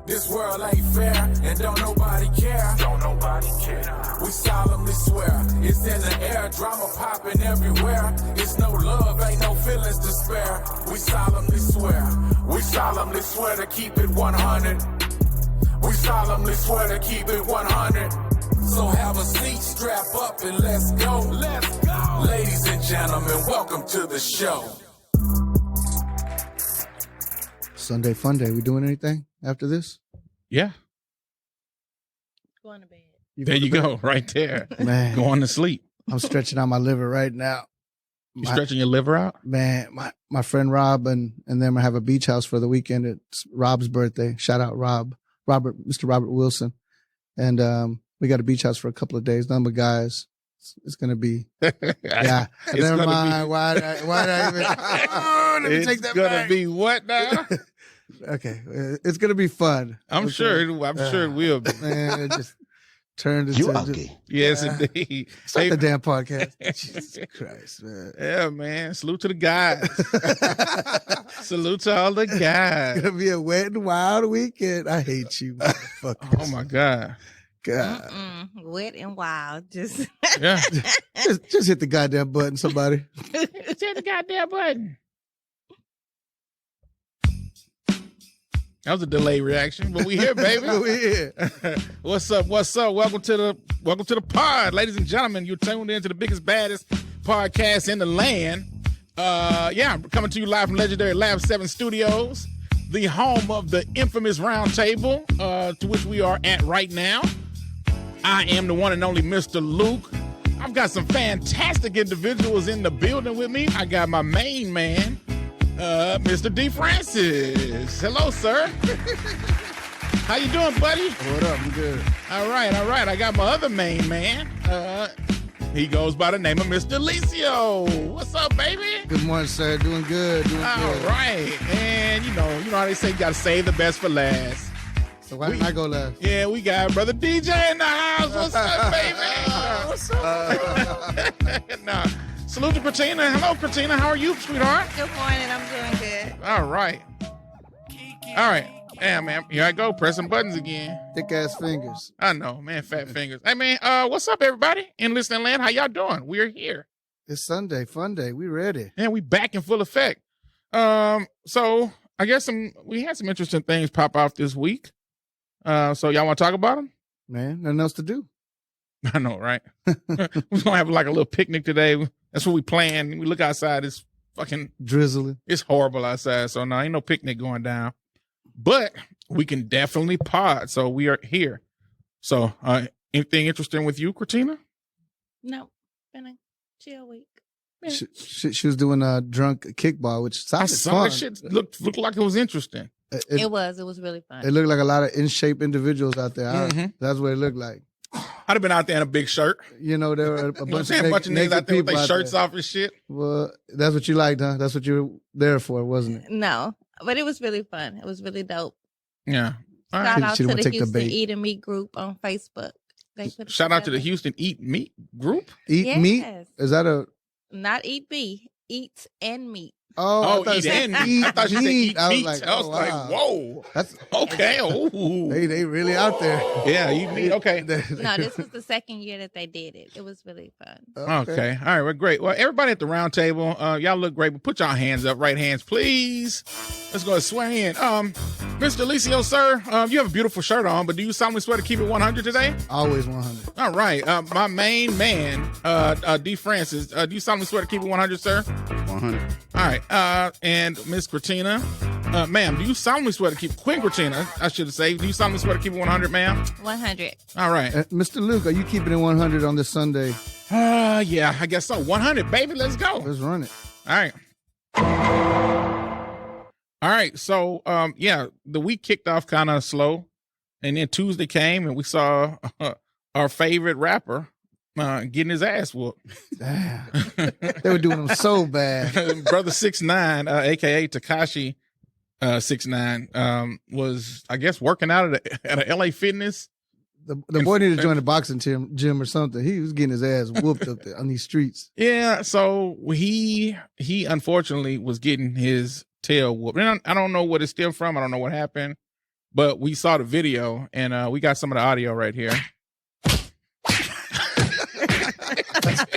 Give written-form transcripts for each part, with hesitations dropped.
This world ain't fair, and don't nobody care. We solemnly swear, it's in the air, drama popping everywhere. It's no love, ain't no feelings to spare. We solemnly swear to keep it 100. We solemnly swear to keep it 100. So have a seat, strap up, and let's go. Let's go. Ladies and gentlemen, welcome to the show. Sunday fun day. We doing anything after this? Yeah. Going to bed. There you go, right there. Man, Going to sleep. I'm stretching out my liver right now. You stretching your liver out? Man, my friend Rob and them have a beach house for the weekend. It's Rob's birthday. Shout out Mr. Robert Wilson. And we got a beach house for a couple of days. None but guys. It's gonna be yeah. Never mind. Why did I even? Oh, let me take that back. It's gonna be what now? Okay, it's gonna be fun. I'm sure it will be. Man, it just turned into Yes, indeed. Start the damn podcast. Jesus Christ, man. Yeah, man. Salute to the guys. Salute to all the guys. It's gonna be a wet and wild weekend. I hate you, motherfuckers. Oh my God. God. Wet and wild. Just Yeah. just hit the goddamn button, somebody. Just hit the goddamn button. That was a delayed reaction, but we here, baby. We here. What's up? Welcome to the pod, ladies and gentlemen. You're tuned in to the biggest, baddest podcast in the land. I'm coming to you live from legendary Lab 7 Studios, the home of the infamous ROUNDTABLE, to which we are at right now. I am the one and only Mr. Luke. I've got some fantastic individuals in the building with me. I got my main man, Mr. D. Francis. Hello, sir. How you doing, buddy? What up? I'm good. All right. I got my other main man. He goes by the name of Mr. Alicio. What's up, baby? Good morning, sir. Doing good. All right. And you know how they say you gotta save the best for last. So why didn't I go last? Yeah, we got brother DJ in the house. What's up, baby? what's up? Nah. Salute to Kritina. Hello, Kritina. How are you, sweetheart? Good morning. I'm doing good. All right. Damn, man. Here I go, pressing buttons again. Thick ass fingers. I know, man. Fat fingers. Hey, man. What's up, everybody in listening land? How y'all doing? We're here. It's Sunday, fun day. We ready. And we back in full effect. So I guess we had some interesting things pop off this week. So y'all want to talk about them? Man, nothing else to do. I know, right? We're gonna have like a little picnic today. That's what we plan. We look outside. It's fucking drizzling. It's horrible outside. So no, ain't no picnic going down. But we can definitely pod. So we are here. So anything interesting with you, Kritina? No, been a chill week. Yeah. She was doing a drunk kickball, which sounded fun. That shit looked like it was interesting. It was really fun. It looked like a lot of in shape individuals out there. That's what it looked like. I'd have been out there in a big shirt. You know, there were a bunch of niggas out there with their shirts off and shit. Well, that's what you liked, huh? That's what you were there for, wasn't it? No, but it was really fun. It was really dope. Yeah. All right. Shout out to the Houston Eat and Meat group on Facebook. Shout out to the Houston Eat Meat group. Eat Meat? Is that not Eat B? Eat and Meat. Oh, Eat and Meat. I thought you said Eat Meat. I was like, wow. Whoa. That's okay. Oh, they really out there. Yeah, Eat Meat. Okay. No, this was the second year that they did it. It was really fun. Okay. All right. Well, great. Well, everybody at the round table, y'all look great, but put y'all hands up, right hands, please. Let's go and swear in. Mr. Alicio, sir, you have a beautiful shirt on, but do you solemnly swear to keep it 100 today? Always 100. All right. My main man, D. Francis, do you solemnly swear to keep it 100, sir? 100. All right. And Miss Kritina, ma'am, do you solemnly swear to keep Queen Kritina? I should say, do you solemnly swear to keep it 100, ma'am? 100. All right. Mr. Luke, are you keeping it 100 on this Sunday? Yeah, I guess so. 100, baby. Let's go. Let's run it. All right. All right. So, the week kicked off kind of slow, and then Tuesday came, and we saw our favorite rapper getting his ass whooped. Damn. They were doing him so bad. Brother 6ix9ine, aka Tekashi 6ix9ine, was, I guess, working out at a LA Fitness. The boy needed to join the boxing gym or something. He was getting his ass whooped up there on these streets. Yeah, so he unfortunately was getting his tail whooped. And I don't know what it stemmed from. I don't know what happened, but we saw the video and we got some of the audio right here.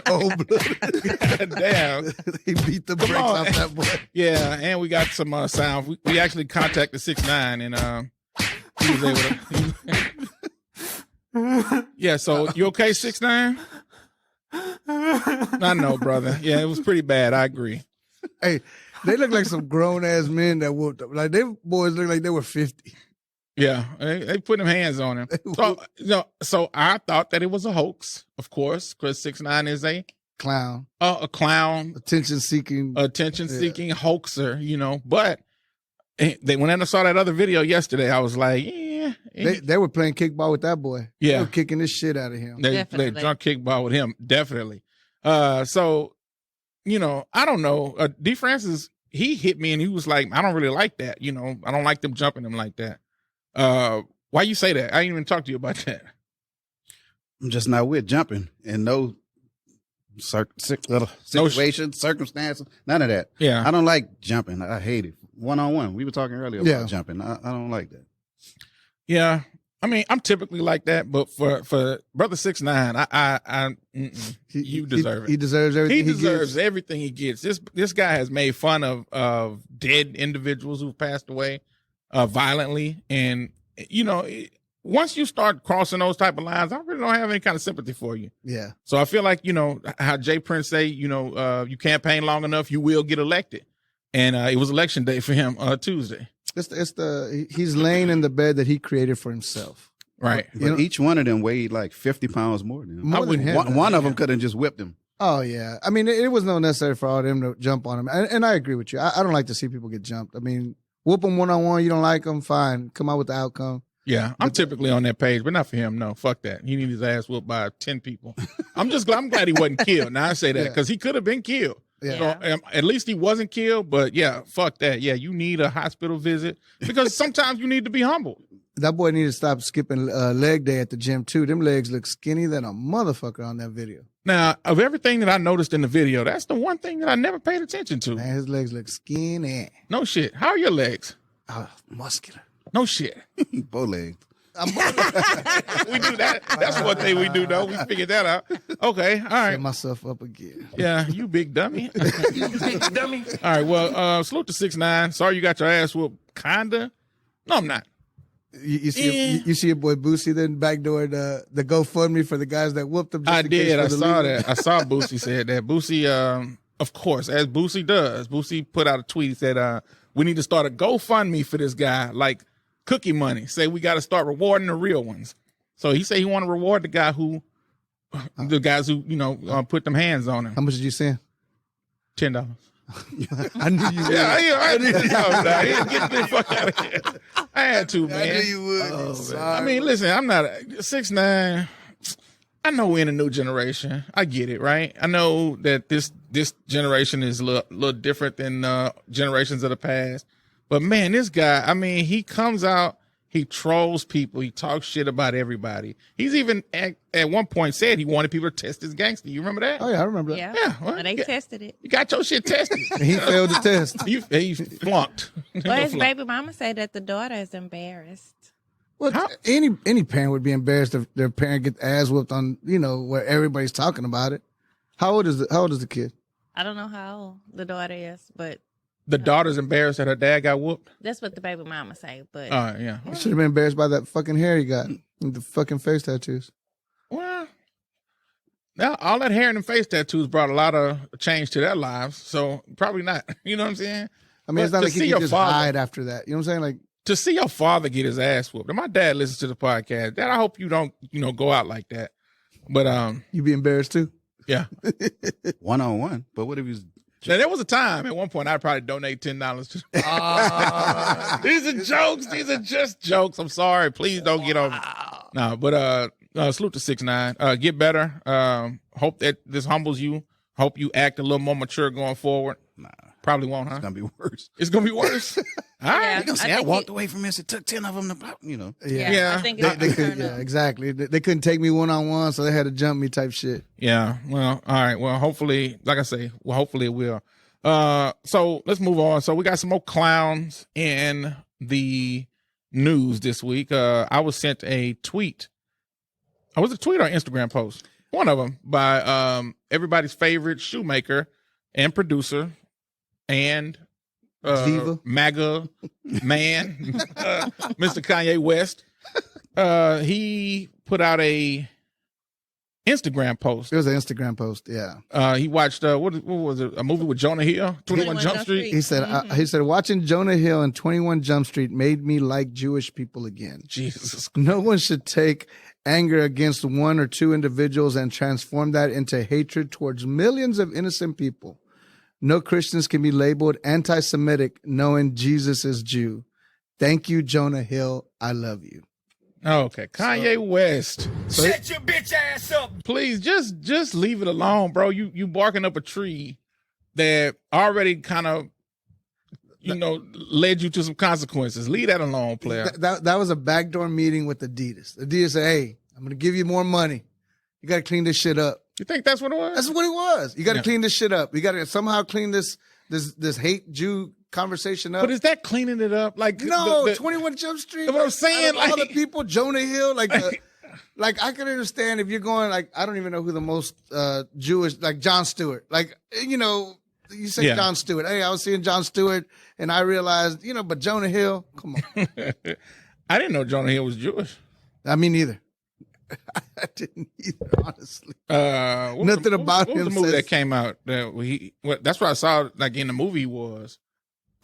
Cold-blooded. Damn. He beat the brakes off that boy. Yeah, and we got some sound. We actually contacted 6ix9ine and he was able to. Yeah, so you okay, 6ix9ine? I know, brother. Yeah, it was pretty bad. I agree. Hey, they look like some grown ass men that whooped up. Like they boys look like they were 50. Yeah, they put them hands on him. So I thought that it was a hoax, of course, because 6ix9ine is a Clown. A clown, Attention seeking hoaxer, you know. But when I saw that other video yesterday, I was like, yeah. They were playing kickball with that boy. Yeah. They were kicking this shit out of him. They drunk kickball with him, definitely. So, you know, I don't know. D. Francis, he hit me and he was like, I don't really like that. You know, I don't like them jumping him like that. Why you say that? I didn't even talk to you about that. I'm just not with jumping and no situations, circumstances, none of that. Yeah. I don't like jumping. I hate it. One-on-one. We were talking earlier about jumping. I don't like that. Yeah. I mean, I'm typically like that, but for Brother 6ix9ine, you deserve it. He deserves everything. He deserves everything he gets. This guy has made fun of dead individuals who've passed away violently, and you know, once you start crossing those type of lines, I really don't have any kind of sympathy for you. Yeah. So I feel like, you know, how Jay Prince say, you know, you campaign long enough, you will get elected, and it was election day for him Tuesday. He's laying in the bed that he created for himself. Right. But each one of them weighed like 50 pounds more than him. More than him. One of them could have just whipped him. Oh, yeah. I mean, it was not necessary for all of them to jump on him. And I agree with you. I don't like to see people get jumped. I mean, whoop them one-on-one. You don't like them, fine. Come out with the outcome. Yeah, I'm typically on that page, but not for him. No, fuck that. He needs his ass whooped by 10 people. I'm glad he wasn't killed. Now I say that because he could have been killed. Yeah. So, at least he wasn't killed, but yeah, fuck that. Yeah, you need a hospital visit because sometimes you need to be humbled. That boy needed to stop skipping leg day at the gym too. Them legs look skinny than a motherfucker on that video. Now, of everything that I noticed in the video, that's the one thing that I never paid attention to. Man, his legs look skinny. No shit. How are your legs? Muscular. No shit. Bow legs. We do that. That's one thing we do, though. We figured that out. Okay, all right. Set myself up again. Yeah, you big dummy. You big dummy. All right, well, salute to 6ix9ine. Sorry you got your ass whooped. Kinda. No, I'm not. You see your boy Boosie then backdoor the GoFundMe for the guys that whooped him. I did. I saw that. I saw Boosie said that. Boosie, of course, as Boosie does, Boosie put out a tweet. He said, we need to start a GoFundMe for this guy, like cookie money. Say we got to start rewarding the real ones. So he said he want to reward the guys who, you know, put them hands on him. How much did you send? $10. I knew you would. I knew you would. Get the fuck out of here. I had to, man. I knew you would. I mean, listen, I'm not 6ix9ine. I know we're in a new generation. I get it, right? I know that this generation is a little different than generations of the past. But man, this guy, I mean, he comes out, he trolls people, he talks shit about everybody. He's even at one point said he wanted people to test his gangster. You remember that? Oh yeah, I remember that. Yeah, well, they tested it. You got your shit tested. He failed the test. He flunked. But his baby mama said that the daughter is embarrassed. Well, any parent would be embarrassed if their parent get ass whooped on, you know, where everybody's talking about it. How old is the kid? I don't know how old the daughter is, but the daughter's embarrassed that her dad got whooped? That's what the baby mama say, but yeah. He should have been embarrassed by that fucking hair he got. The fucking face tattoos. Well, now all that hair and the face tattoos brought a lot of change to their lives, so probably not. You know what I'm saying? I mean, it's not like he can just hide after that. You know what I'm saying? Like, to see your father get his ass whooped. And my dad listens to the podcast. Dad, I hope you don't, go out like that. But you be embarrassed too? Yeah. One-on-one. But what if he's... Now, there was a time at one point I'd probably donate $10 to These are jokes. These are just jokes. I'm sorry. Please don't get over. No, but salute to 6ix9ine. Get better. Hope that this humbles you. Hope you act a little more mature going forward. Nah. Probably won't, huh? It's going to be worse. It's going to be worse? All right. Yeah, You're going to say, I walked away from this. It took 10 of them to, you know. Yeah. I think they could, exactly. They couldn't take me one-on-one, so they had to jump me type shit. Yeah. Well, all right. Well, hopefully, like I say, hopefully it will. So let's move on. So we got some more clowns in the news this week. I was sent a tweet. Was it a tweet or Instagram post? One of them by everybody's favorite shoemaker and producer and Diva. MAGA man, Mr. Kanye West. He put out a Instagram post. It was an Instagram post, yeah. He watched what was it? A movie with Jonah Hill, 21 Jump Street. He said, watching Jonah Hill and 21 Jump Street made me like Jewish people again. Jesus. No one should take anger against one or two individuals and transform that into hatred towards millions of innocent people. No Christians can be labeled anti-Semitic knowing Jesus is Jew. Thank you, Jonah Hill. I love you. Okay, Kanye West. Shut your bitch ass up. Please just leave it alone, bro. You barking up a tree that already kind of led you to some consequences. Leave that alone, player. That was a backdoor meeting with Adidas. Adidas said, "Hey, I'm gonna give you more money. You got to clean this shit up." You think that's what it was? That's what it was. You got to clean this shit up. You got to somehow clean this hate Jew conversation up. But is that cleaning it up? Like no, 21 Jump Street. What I'm saying, all the people, Jonah Hill, like I can understand if you're going like I don't even know who the most Jewish, like Jon Stewart, like you say Jon Stewart. Hey, I was seeing Jon Stewart and I realized but Jonah Hill, come on. I didn't know Jonah Hill was Jewish. I mean, neither. I didn't either, honestly. Nothing about him. What was the movie that came out? That's what I saw. Like in the movie was.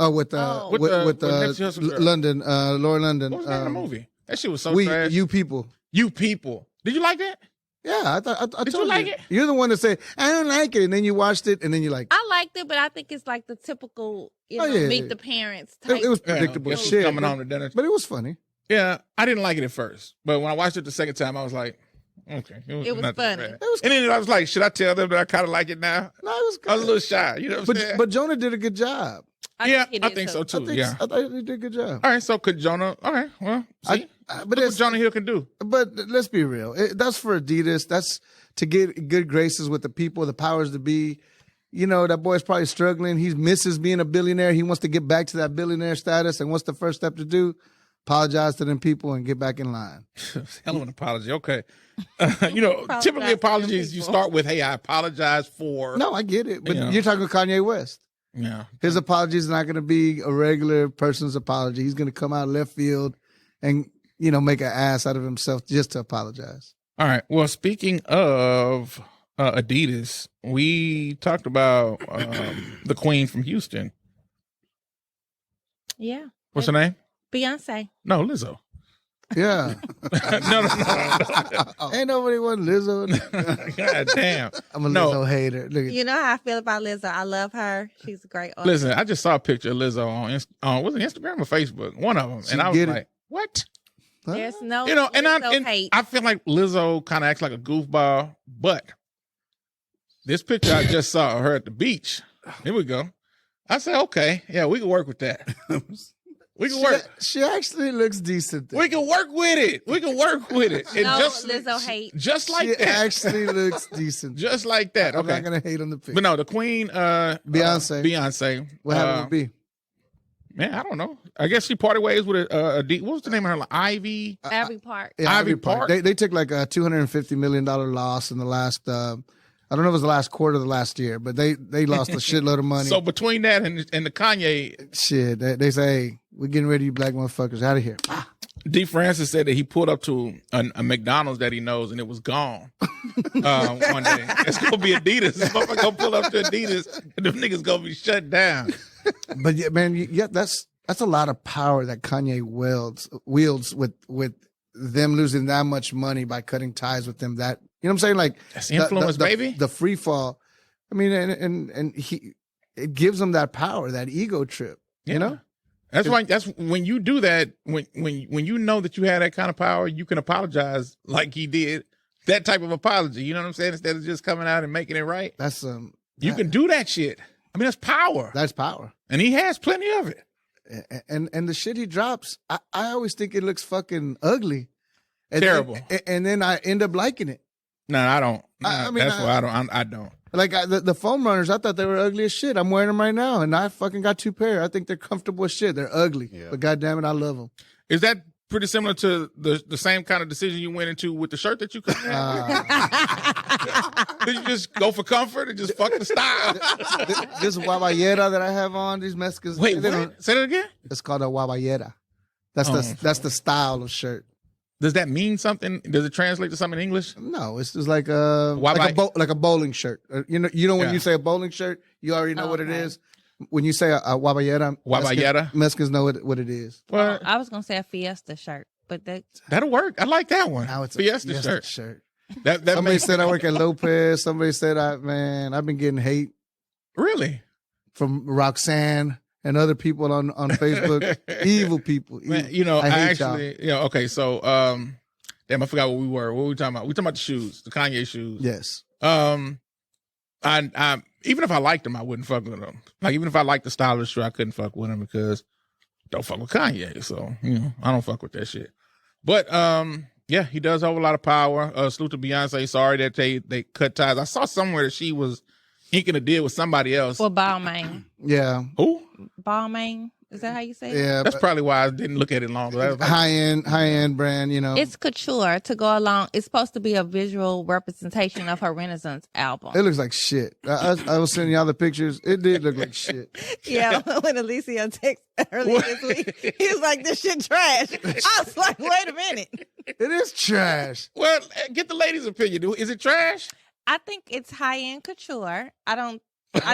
Oh, with London, Lauren London. What was that in the movie? That shit was so trash. You people. Did you like that? Yeah, I Did you like it? You're the one that said I don't like it, and then you watched it, and then you like. I liked it, but I think it's like the typical, meet the parents type. It was predictable shit. Coming home to dinner, but it was funny. Yeah, I didn't like it at first, but when I watched it the second time, I was like, okay, it was funny. And then I was like, should I tell them that I kind of like it now? No, it was good. I was a little shy, you know what I'm saying? But Jonah did a good job. I think so too. I thought he did a good job. All right, so could Jonah? All right, well, see, but what Jonah Hill can do. But let's be real. That's for Adidas. That's to get good graces with the people, the powers to be. That boy's probably struggling. He misses being a billionaire. He wants to get back to that billionaire status. And what's the first step to do? Apologize to them people and get back in line. Hell of an apology. Okay. Typically apologies, you start with, hey, I apologize for. No, I get it. But you're talking Kanye West. Yeah. His apology is not going to be a regular person's apology. He's going to come out left field and, make an ass out of himself just to apologize. All right. Well, speaking of Adidas, we talked about the Queen from Houston. Yeah. What's her name? Beyonce. No, Lizzo. Yeah. No. Ain't nobody want Lizzo. God damn. I'm a Lizzo hater. Look at you know how I feel about Lizzo. I love her. She's a great artist. Listen, I just saw a picture of Lizzo on was it Instagram or Facebook? One of them. And I was like, what? There's no hate. I feel like Lizzo kind of acts like a goofball, but this picture I just saw of her at the beach. Here we go. I said, okay, yeah, we can work with that. We can work. She actually looks decent. We can work with it. And Lizzo hate. Just like she that. She actually looks decent. Just like that. Okay. I'm not going to hate on the picture. But no, the Queen, Beyonce. What happened to be? Man, I don't know. I guess she parted ways with what was the name of her? Ivy Park. Yeah, Ivy Park. They took like a $250 million loss in the last, I don't know if it was the last quarter of the last year, but they lost a shitload of money. So between that and the Kanye. Shit, they say, hey, we're getting rid of you black motherfuckers. Out of here. D. Francis said that he pulled up to a McDonald's that he knows and it was gone one day. It's going to be Adidas. This motherfucker going to pull up to Adidas and them niggas going to be shut down. But yeah, man, that's a lot of power that Kanye wields with them losing that much money by cutting ties with them. That, you know what I'm saying? Like that's influence, baby. The free fall. I mean, and it gives him that power, that ego trip. Yeah. You know? That's why. That's when you do that. When you know that you had that kind of power, you can apologize like he did. That type of apology. You know what I'm saying? Instead of just coming out and making it right. That's you can do that shit. I mean, that's power. That's power, and he has plenty of it. And the shit he drops, I always think it looks fucking ugly, terrible. And then I end up liking it. No, I don't. I mean, that's why I don't. Like the foam runners, I thought they were ugly as shit. I'm wearing them right now, and I fucking got 2 pair. I think they're comfortable as shit. They're ugly, but goddamn it, I love them. Is that pretty similar to the same kind of decision you went into with the shirt that you cut? Did you just go for comfort and just fuck the style? This guabayera that I have on, these Mexicans. Wait, what? Say that again? It's called a guabayera. That's the style of shirt. Does that mean something? Does it translate to something in English? No, it's just like a bowling shirt. You know when you say a bowling shirt, you already know what it is. When you say a guabayera, Mexicans know what it is. Well, I was gonna say a Fiesta shirt, but that'll work. I like that one. Now it's a Fiesta shirt. That somebody said I work at Lopez. Somebody said I've been getting hate. Really? From Roxanne and other people on Facebook. Evil people. Man, okay, so damn, I forgot what we were. What were we talking about? We talking about the shoes, the Kanye shoes. Yes. I even if I liked them, I wouldn't fuck with them. Like even if I liked the style of the shoe, I couldn't fuck with them because don't fuck with Kanye. So, I don't fuck with that shit. But yeah, he does have a lot of power. Salute to Beyonce. Sorry that they cut ties. I saw somewhere that she was inking a deal with somebody else. Well, Balmain. Yeah. Who? Balmain. Is that how you say it? Yeah. That's probably why I didn't look at it longer. High end brand, It's couture to go along. It's supposed to be a visual representation of her Renaissance album. It looks like shit. I was sending y'all the pictures. It did look like shit. Yeah, when Alicia texted earlier this week, he was like, this shit trash. I was like, wait a minute. It is trash. Well, get the ladies' opinion. Is it trash? I think it's high-end couture. I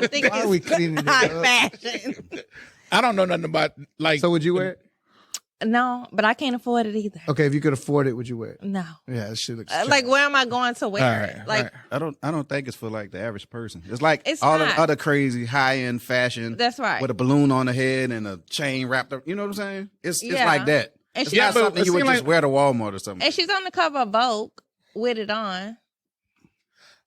think Why are we cleaning it high up? fashion. I don't know nothing about So would you wear it? No, but I can't afford it either. Okay, if you could afford it, would you wear it? No. Yeah, it should look like where am I going to wear it? Like I don't think it's for like the average person. It's like It's all not. the other crazy high end fashion. That's right. With a balloon on the head and a chain wrapped up. You know what I'm saying? It's Yeah. like that. And It's she- not Yeah, but something it you would seem just like- wear to Walmart or something. and she's on the cover of Vogue with it on.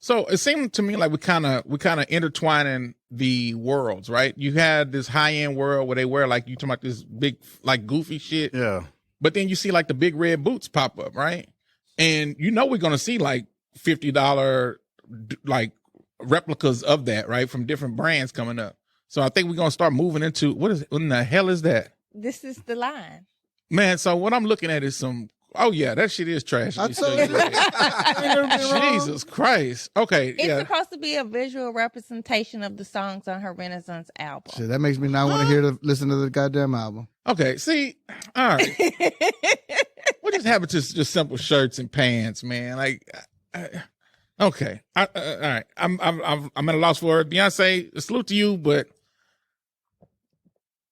So it seemed to me like we kind of intertwining the worlds, right? You had this high end world where they wear like you talking about this big like goofy shit, Yeah. but then you see like the big red boots pop up, right? And we're gonna see like $50 like replicas of that, right, from different brands coming up. So I think we're gonna start moving into what in the hell is that, This is the line. man? So what I'm looking at is some. Oh yeah, that shit is trash. I told you. Jesus Christ. Okay, It's yeah. supposed to be a visual representation of the songs on her Renaissance album. Shit, that makes me not want to listen to the goddamn album. Okay, see, all right. What just happened to just simple shirts and pants, man? Like, okay, all right. I'm at a loss for it. Beyonce, salute to you, but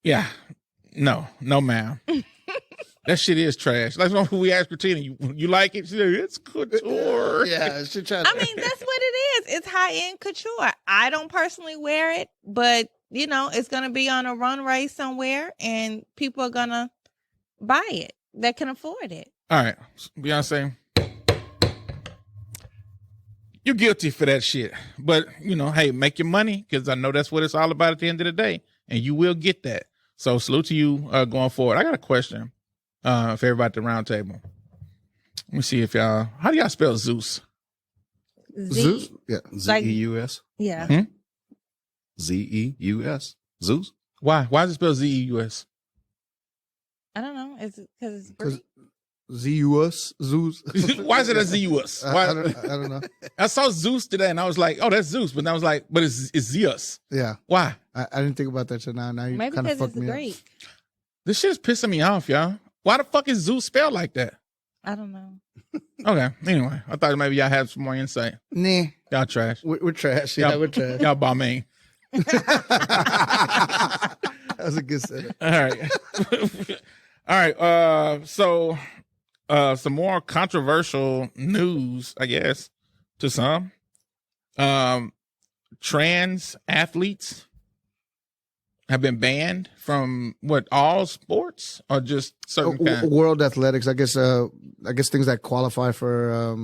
yeah, no, ma'am. That shit is trash. That's when we asked Kritina, you like it? She said, it's couture. Yeah, she tried. I mean, that's what it is. It's high-end couture. I don't personally wear it, but, it's going to be on a runway somewhere, and people are going to buy it that can afford it. All right, Beyonce, you're guilty for that shit. But, hey, make your money, because I know that's what it's all about at the end of the day, and you will get that. So salute to you going forward. I got a question. For everybody at the round table. Let me see if y'all, how do y'all spell Zeus? Zeus? Yeah. Zeus. Yeah. Zeus. Zeus. Why is it spelled Zeus? I don't know. Is it because it's Greek? Zeus. Why is it a Zeus? I don't know. I saw Zeus today and I was like, oh, that's Zeus. But I was like, but it's Zeus. Yeah. Why? I didn't think about that till now. Now you Maybe kind of because fucked it's me Greek. up. This shit's pissing me off, y'all. Why the fuck is Zeus spelled like that? I don't know. Okay. Anyway, I thought maybe y'all had some more insight. Nah. Y'all trash. We're trash. Yeah, we're trash. Y'all bombing. That was a good setup. All right. All right. So some more controversial news, I guess, to some. Trans athletes have been banned from all sports or just certain kinds? World athletics, I guess things that qualify for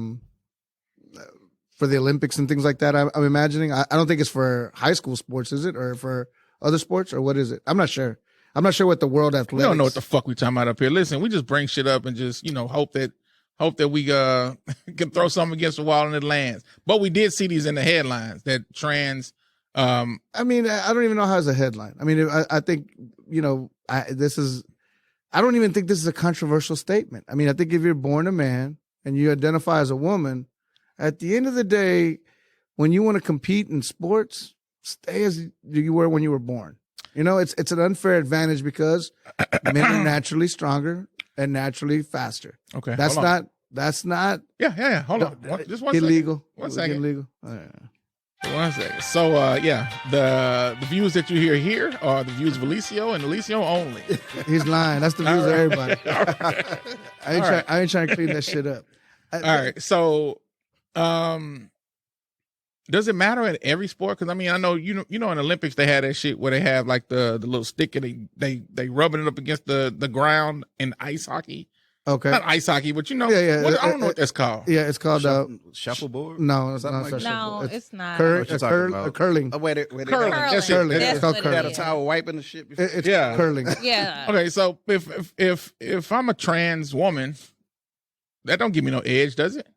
the Olympics and things like that. I'm imagining. I don't think it's for high school sports, is it, or for other sports, or what is it? I'm not sure. I'm not sure what the world athletics. We don't know what the fuck we talking about up here. Listen, we just bring shit up and just hope that hope that we can throw something against the wall and it lands. But we did see these in the headlines that trans. I mean, I don't even know how it's a headline. I mean, I think, I don't even think this is a controversial statement. I mean, I think if you're born a man and you identify as a woman, at the end of the day, when you want to compete in sports, stay as you were when you were born. It's an unfair advantage because men are naturally stronger and naturally faster. Okay. That's not. Yeah. Hold on. Just one illegal. Second. 1 second. Illegal. 1 second. So, the views that you hear here are the views of Alicio and Alicio only. He's lying. That's the views of everybody. I ain't trying to clean that shit up. All right. So, does it matter at every sport? Because I mean, I know in Olympics they had that shit where they have like the little stick and they rubbing it up against the ground in ice hockey. Okay. Not ice hockey, but Yeah. I don't know what that's called. Yeah, it's called shuffleboard. No, it's not. It's not. Curling. Oh, wait, Curling. That's it. Curling. That's It's called what it curling. Got a is. towel wiping the shit before. It's Yeah. curling. Yeah. Okay, so if I'm a trans woman, that don't give me no edge, does it?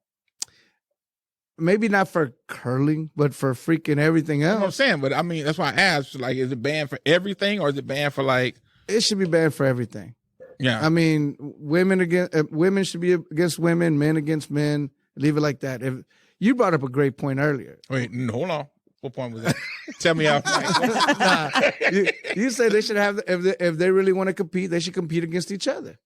Maybe not for curling, but for freaking everything That's what I'm else. saying, but I mean, that's why I asked. Like, is it banned for everything, or is it banned for like? It should be banned for everything. Yeah, I mean, women should be against women, men against men. Leave it like that. If you brought up a great point earlier. wait, hold on. What point was that? Tell me out. You say they should have if they really want to compete, they should compete against each other.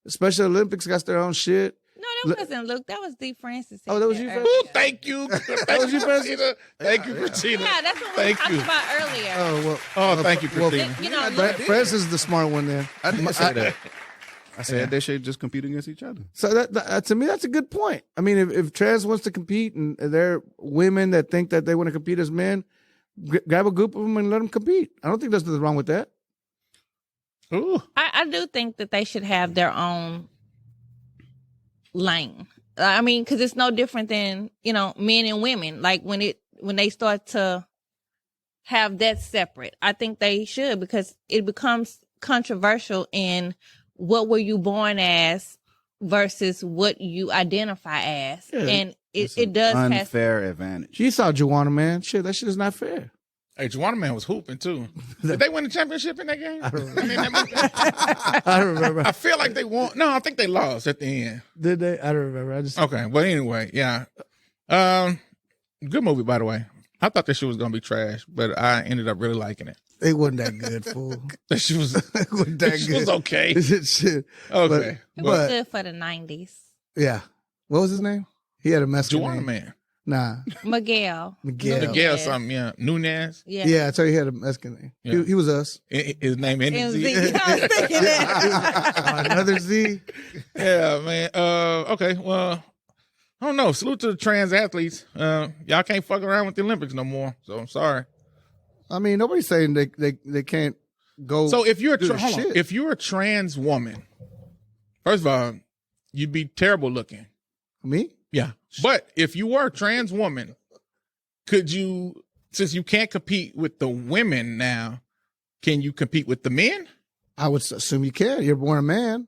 The Special Olympics got their own shit. No, that wasn't Luke. That was D. Francis. Oh, that was you, earlier. Ooh, thank you. Thank you, Christina. Thank you, Christina. Yeah, that's what we Thank talked you. about earlier. Oh well. Oh, thank you, well, Christina. Luke, Francis is the smart one there. I didn't say that. I said they should just compete against each other. So that to me, that's a good point. I mean, if trans wants to compete and they're women that think that they want to compete as men, grab a group of them and let them compete. I don't think there's nothing wrong with that. Ooh. I do think that they should have their own lane. I mean, because it's no different than men and women. Like when they start to have that separate, I think they should, because it becomes controversial in what were you born as versus what you identify as, and it does have unfair advantage. You saw Juwanna, man. Shit, that shit is not fair. Hey, Juwanna Man was hooping too. Did they win the championship in that game? I don't remember. I I don't remember. I feel like they won. No, I think they lost at the end. Did they? I don't remember. I just Okay, but anyway, yeah. Good movie, by the way. I thought that shit was gonna be trash, but I ended up really liking it. it wasn't that good, fool. That shit was, It wasn't that that shit good. was okay. Shit. Okay, it was but- good for the 90s. Yeah. What was his name? He had a Mexican Juwanna name. Man, Nah, Miguel. Miguel. Miguel something, yeah, Nunez. Yeah. Yeah, I tell you, he had a Mexican name. Yeah. He was us. His name It ended was Z. I was thinking that. Another Z. Yeah, man. Okay, well, I don't know. Salute to the trans athletes. Y'all can't fuck around with the Olympics no more. So I'm sorry. I mean, nobody's saying they can't go. So if you're do the hold on. shit. If you're a trans woman, first of all, you'd be terrible looking. Me? Yeah. But if you were a trans woman, could you, since you can't compete with the women now, can you compete with the men? I would assume you can. You're born a man,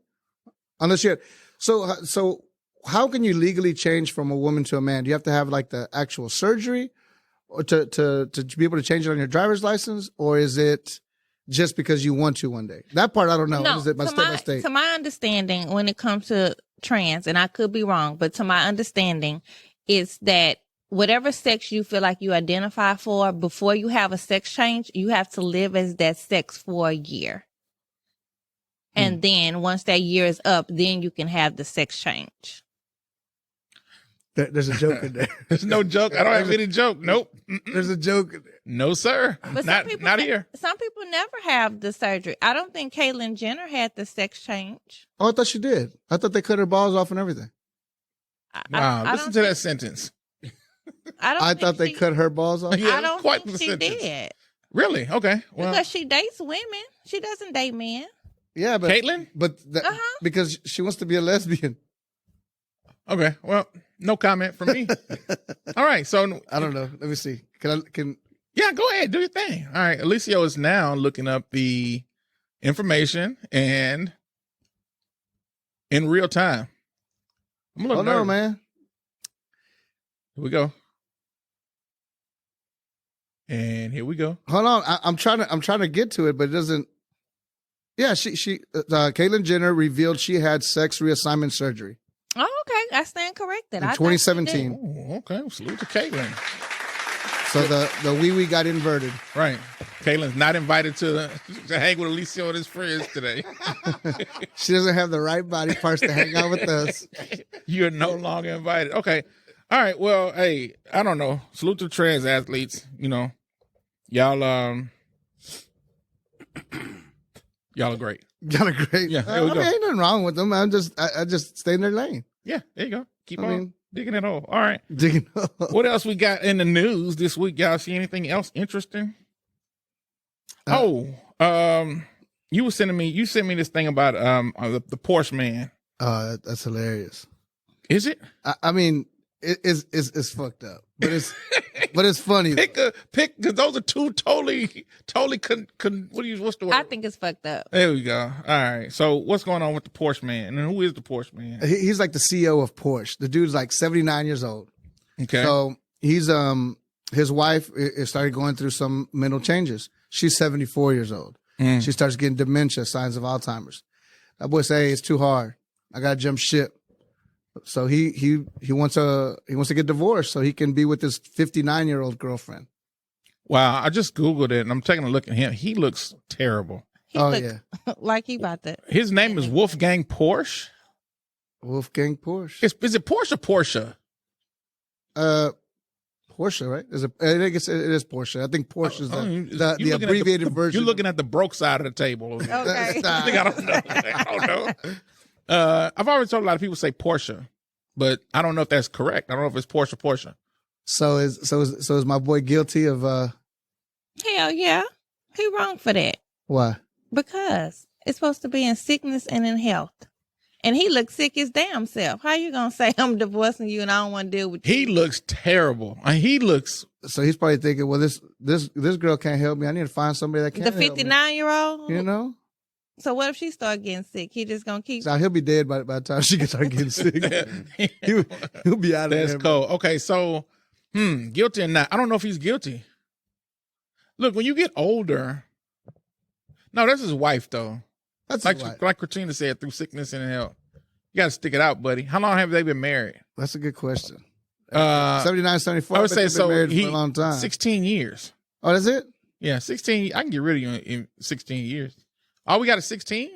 unless you're. So how can you legally change from a woman to a man? Do you have to have like the actual surgery, or to be able to change it on your driver's license, or is it just because you want to one day? That part I don't know. No, Is it by state by state? to my understanding, when it comes to trans, and I could be wrong, but to my understanding, is that whatever sex you feel like you identify for, before you have a sex change, you have to live as that sex for a year. And then once that year is up, then you can have the sex change. There's a joke in there. There's no joke. I don't have any joke. Nope. There's a joke in there. No, sir. But Not here. Some people never have the surgery. I don't think Caitlyn Jenner had the sex change. Oh, I thought she did. I thought they cut her balls off and everything. Wow. I Listen don't to that think- sentence. I thought they cut her balls off. Yeah, I don't quite think the she sentence. did. Really? Okay. Well, Because she dates women. She doesn't date men. Yeah, but Caitlyn? because she wants to be a lesbian. Okay. Well, no comment from me. All right. So I don't know. Let me see. Can yeah, go ahead. Do your thing. All right. Alicio is now looking up the information and in real time. I'm a little Oh no, nervous. man. Here we go. And here we go. Hold on. I'm trying to get to it, but it doesn't. Yeah, Caitlyn Jenner revealed she had sex reassignment surgery Oh, okay. I stand corrected. in I thought she 2017. did. Oh, okay. Salute to Caitlyn. So the wee got inverted. Right. Caitlyn's not invited to hang with Alicia and his friends today. She doesn't have the right body parts to hang out with us. You're no longer invited. Okay. All right. Well, hey, I don't know. Salute to trans athletes. You know, y'all are great. Y'all are great. Yeah, there we go. Ain't nothing wrong with them. I just stay in their lane. Yeah, there you go. Keep I on mean- digging it hole. All right. Digging up. What else we got in the news this week? Y'all see anything else interesting? You sent me this thing about the Porsche man. That's hilarious. Is it? I mean, it's fucked up, but it's funny. Pick because those are two totally what's the word? I think it's fucked up. There we go. All right. So what's going on with the Porsche man? And who is the Porsche man? He's like the CEO of Porsche. The dude's like 79 years old. Okay. So he's his wife started going through some mental changes. She's 74 years old. She starts getting dementia, signs of Alzheimer's. That boy say, hey, it's too hard. I gotta jump ship. So he wants to get divorced so he can be with his 59-year-old girlfriend. Wow. I just Googled it and I'm taking a look at him. He looks terrible. He Oh, look yeah. like he about to. His name is Wolfgang Porsche. Wolfgang Porsche. Is it Porsche or Porsche? Porsche, right? I guess it is Porsche. I think Porsche is the abbreviated version. You're looking at the broke side of the table. Okay. I don't know. I don't know. I've always told a lot of people say Porsche, but I don't know if that's correct. I don't know if it's Porsche. So is my boy guilty of Hell yeah. He wrong for that. why? Because it's supposed to be in sickness and in health. And he looks sick his damn self. How you gonna say I'm divorcing you and I don't want to deal with you? He looks terrible. He looks. So he's probably thinking, well, this girl can't help me. I need to find somebody that can. The help me. 59-year-old? You know? So what if she start getting sick? He just gonna keep. So he'll be dead by the time she can start getting sick. he'll be out of there. That's cool. Okay, so guilty or not? I don't know if he's guilty. Look, when you get older, no, that's his wife though. That's Like right. like Kritina said, through sickness and health. You got to stick it out, buddy. How long have they been married? That's a good question. I 79, 74. would bet say they've been so. married for a long time. 16 years. Oh, that's it? Yeah, 16. I can get rid of you in 16 years. Oh, we got a 16?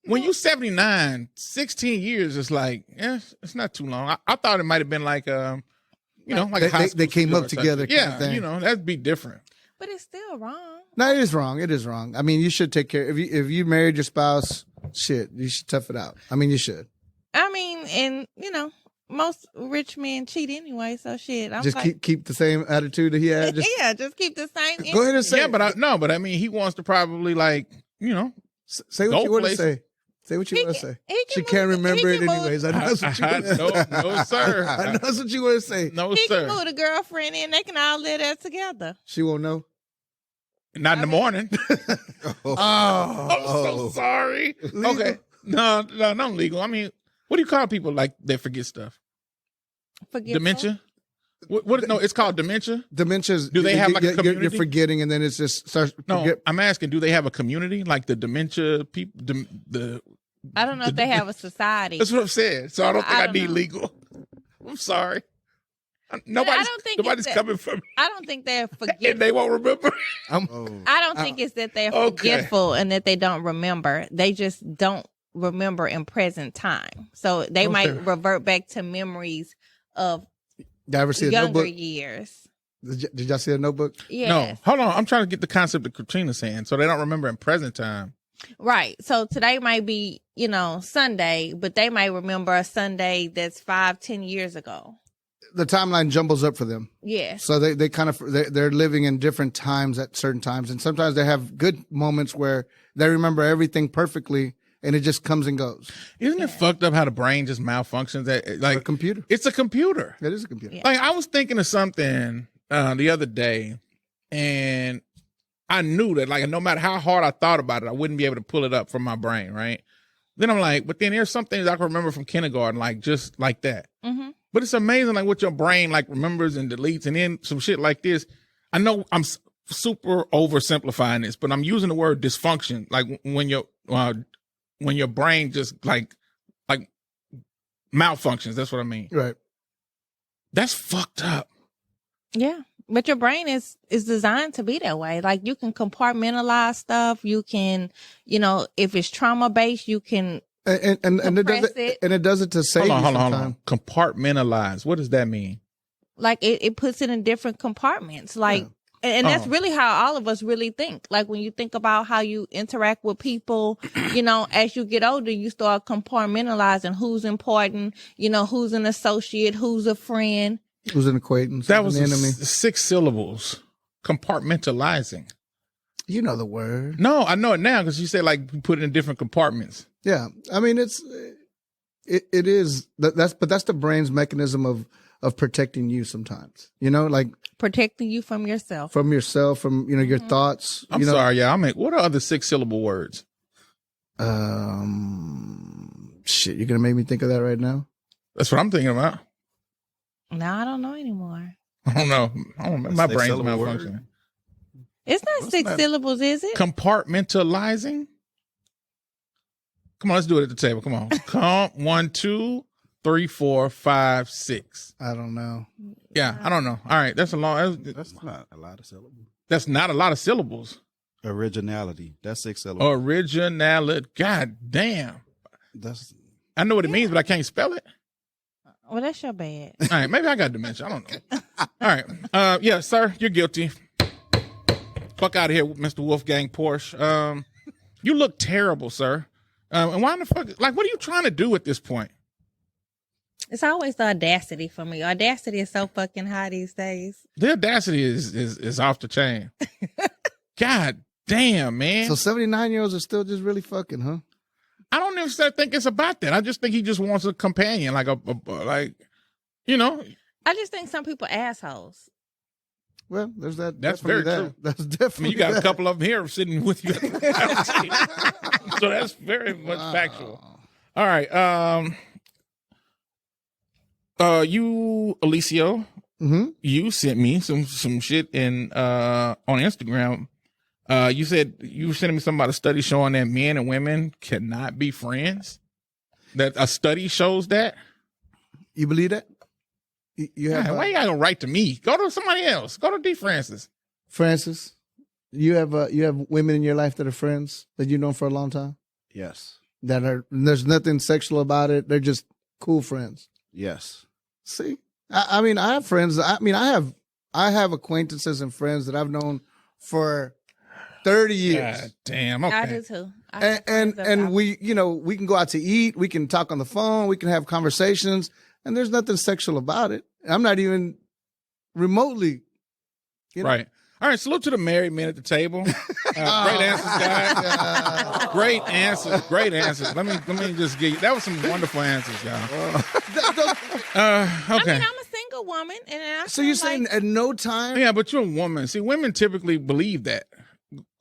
When you 79, 16 years is like, it's not too long. I thought it might have been like, like a high school they came up sweetheart type together thing. kind of Yeah, thing. that'd be different. But it's still wrong. No, it is wrong. It is wrong. I mean, you should take care. If you married your spouse, shit, you should tough it out. I mean, you should. I mean, and most rich men cheat anyway. So shit. I'm Just like, keep the same attitude that he had. Just yeah, just keep the same. go ahead and say. Yeah, it. but I mean, he wants to probably Say what go you want to places. say. Say what you He want to can- say. he can She move- can't he remember can it move- anyways. I know that's what you want to say. no, sir. I know that's what you want to say. No, He sir. can move the girlfriend in. They can all live there together. She won't know. Not in the morning. Oh, I'm so sorry. Legal. Okay. No, not legal. I mean, what do you call people like that forget stuff? Forget Dementia? What? No, it's called dementia. Dementia's. Do they have like a you're community? forgetting, and then it's just starts. No, I'm asking. Do they have a community like the dementia people? I don't know if they have a society. That's what I'm saying. So I don't think I I don't need know. legal. I'm sorry. I Nobody's don't think nobody's it's coming from me, I don't think they're and forgetful. they won't remember. I don't think it's that they're Okay. forgetful and that they don't remember. They just don't remember in present time. So they might revert back to memories of Did I ever see a younger notebook? years. Did y'all see a notebook? Yes. No, hold on. I'm trying to get the concept of Katrina's saying, so they don't remember in present time. Right. So today might be, Sunday, but they might remember a Sunday that's 5-10 years ago. The timeline jumbles up for them. Yes. So they kind of they're living in different times at certain times, and sometimes they have good moments where they remember everything perfectly, and it just comes and goes. Isn't it fucked up how the brain just malfunctions? Like A computer. it's a computer. It is a computer. Yeah. Like I was thinking of something the other day, and I knew that like no matter how hard I thought about it, I wouldn't be able to pull it up from my brain. Right? Then I'm like, but then there's some things I can remember from kindergarten, like just like that. Mm-hmm. But it's amazing, like what your brain like remembers and deletes, and then some shit like this. I know I'm super oversimplifying this, but I'm using the word dysfunction, like when your brain just like malfunctions. That's what I mean. Right. That's fucked up. Yeah. But your brain is designed to be that way. Like you can compartmentalize stuff. You can, if it's trauma based, you can and it does it to save you hold time. on. Compartmentalize. What does that mean? Like it puts it in different compartments. Like, and that's really how all of us really think. Like when you think about how you interact with people, as you get older, you start compartmentalizing who's important, who's an associate, who's a friend. Who's an acquaintance? That was an enemy. 6 syllables. Compartmentalizing. You know the word. No, I know it now because you said like you put it in different compartments. Yeah, I mean it is that's the brain's mechanism of protecting you sometimes. Like protecting you from yourself, from your thoughts. I'm sorry, yeah. What are other 6 syllable words? Shit, you're gonna make me think of that right now. That's what I'm thinking about. No, I don't know anymore. I don't know. My brain's malfunctioning. It's not 6 syllables, is it? Compartmentalizing. Come on, let's do it at the table. Come on. 1, 2, 3, 4, 5, 6. I don't know. Yeah, I don't know. All right, that's not a lot of syllables. That's not a lot of syllables. Originality. That's 6 syllables. Originality. God damn. I know what it means, but I can't spell it. Well, that's your bad. All right, maybe I got dementia. I don't know. All right. Yeah, sir, you're guilty. Fuck out of here, Mr. Wolfgang Porsche. You look terrible, sir. And why in the fuck? Like, what are you trying to do at this point? It's always the audacity for me. Audacity is so fucking high these days. The audacity is off the chain. God damn, man. So 79-year-olds are still just really fucking, huh? I don't necessarily think it's about that. I just think he just wants a companion, like I just think some people assholes. Well, there's that. That's very true. That's definitely. You got a couple of them here sitting with you. So that's very much factual. All right. You, Alicio, you sent me some shit on Instagram. You said you were sending me something about a study showing that men and women cannot be friends. That a study shows that. You believe that? You have. Why you gotta write to me? Go to somebody else. Go to D. Francis. Francis, you have women in your life that are friends that you've known for a long time. Yes. There's nothing sexual about it. They're just cool friends. Yes. See, I mean, I have friends. I have acquaintances and friends that I've known for 30 years. God damn. Okay. I do too. And we can go out to eat. We can talk on the phone. We can have conversations, and there's nothing sexual about it. I'm not even remotely. Right. All right. Salute to the married men at the table. Great answers, guys. Great answers. Great answers. Let me just give you. That was some wonderful answers, y'all. Okay. I mean, I'm a single woman, and so you're saying at no time? Yeah, but you're a woman. See, women typically believe that.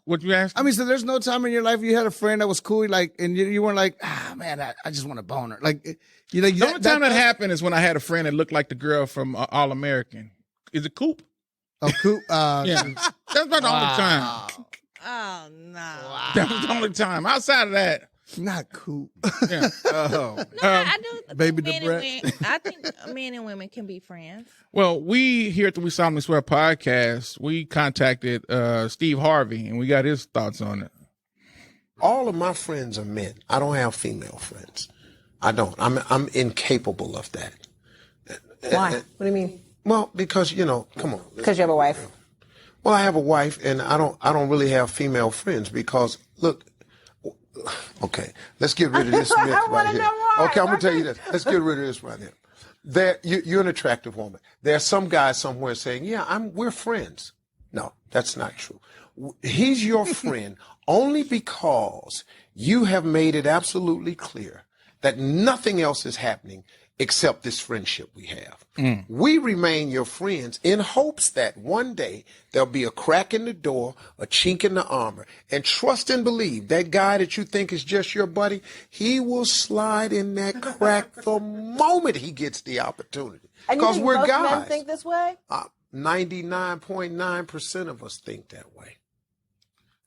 What you asked? I mean, so there's no time in your life you had a friend that was cool, like, and you weren't like, man, I just want a boner. Like, the only time that happened is when I had a friend that looked like the girl from All American. Is it Coop? Oh, Coop. Yeah, that's about the only time. Oh no, that was the only time. Outside of that, not Coop. Yeah. I do. Baby I think men and women can be friends. Well, we here at the We Solemnly Swear podcast, we contacted Steve Harvey, and we got his thoughts on it. All of my friends are men. I don't have female friends. I don't. I'm incapable of that. Why? What do you mean? Well, because come on. Because you have a wife. Well, I have a wife, and I don't really have female friends because look. Okay, let's get rid of this myth right here. Okay, I'm gonna tell you this. Let's get rid of this right here. You're an attractive woman. There's some guy somewhere saying, "Yeah, we're friends." No, that's not true. He's your friend only because you have made it absolutely clear that nothing else is happening accept this friendship we have. We remain your friends in hopes that one day there'll be a crack in the door, a chink in the armor, and trust and believe that guy that you think is just your buddy, he will slide in that crack the moment he gets the opportunity. Because we're most guys. Men think this way? 99.9% of us think that way.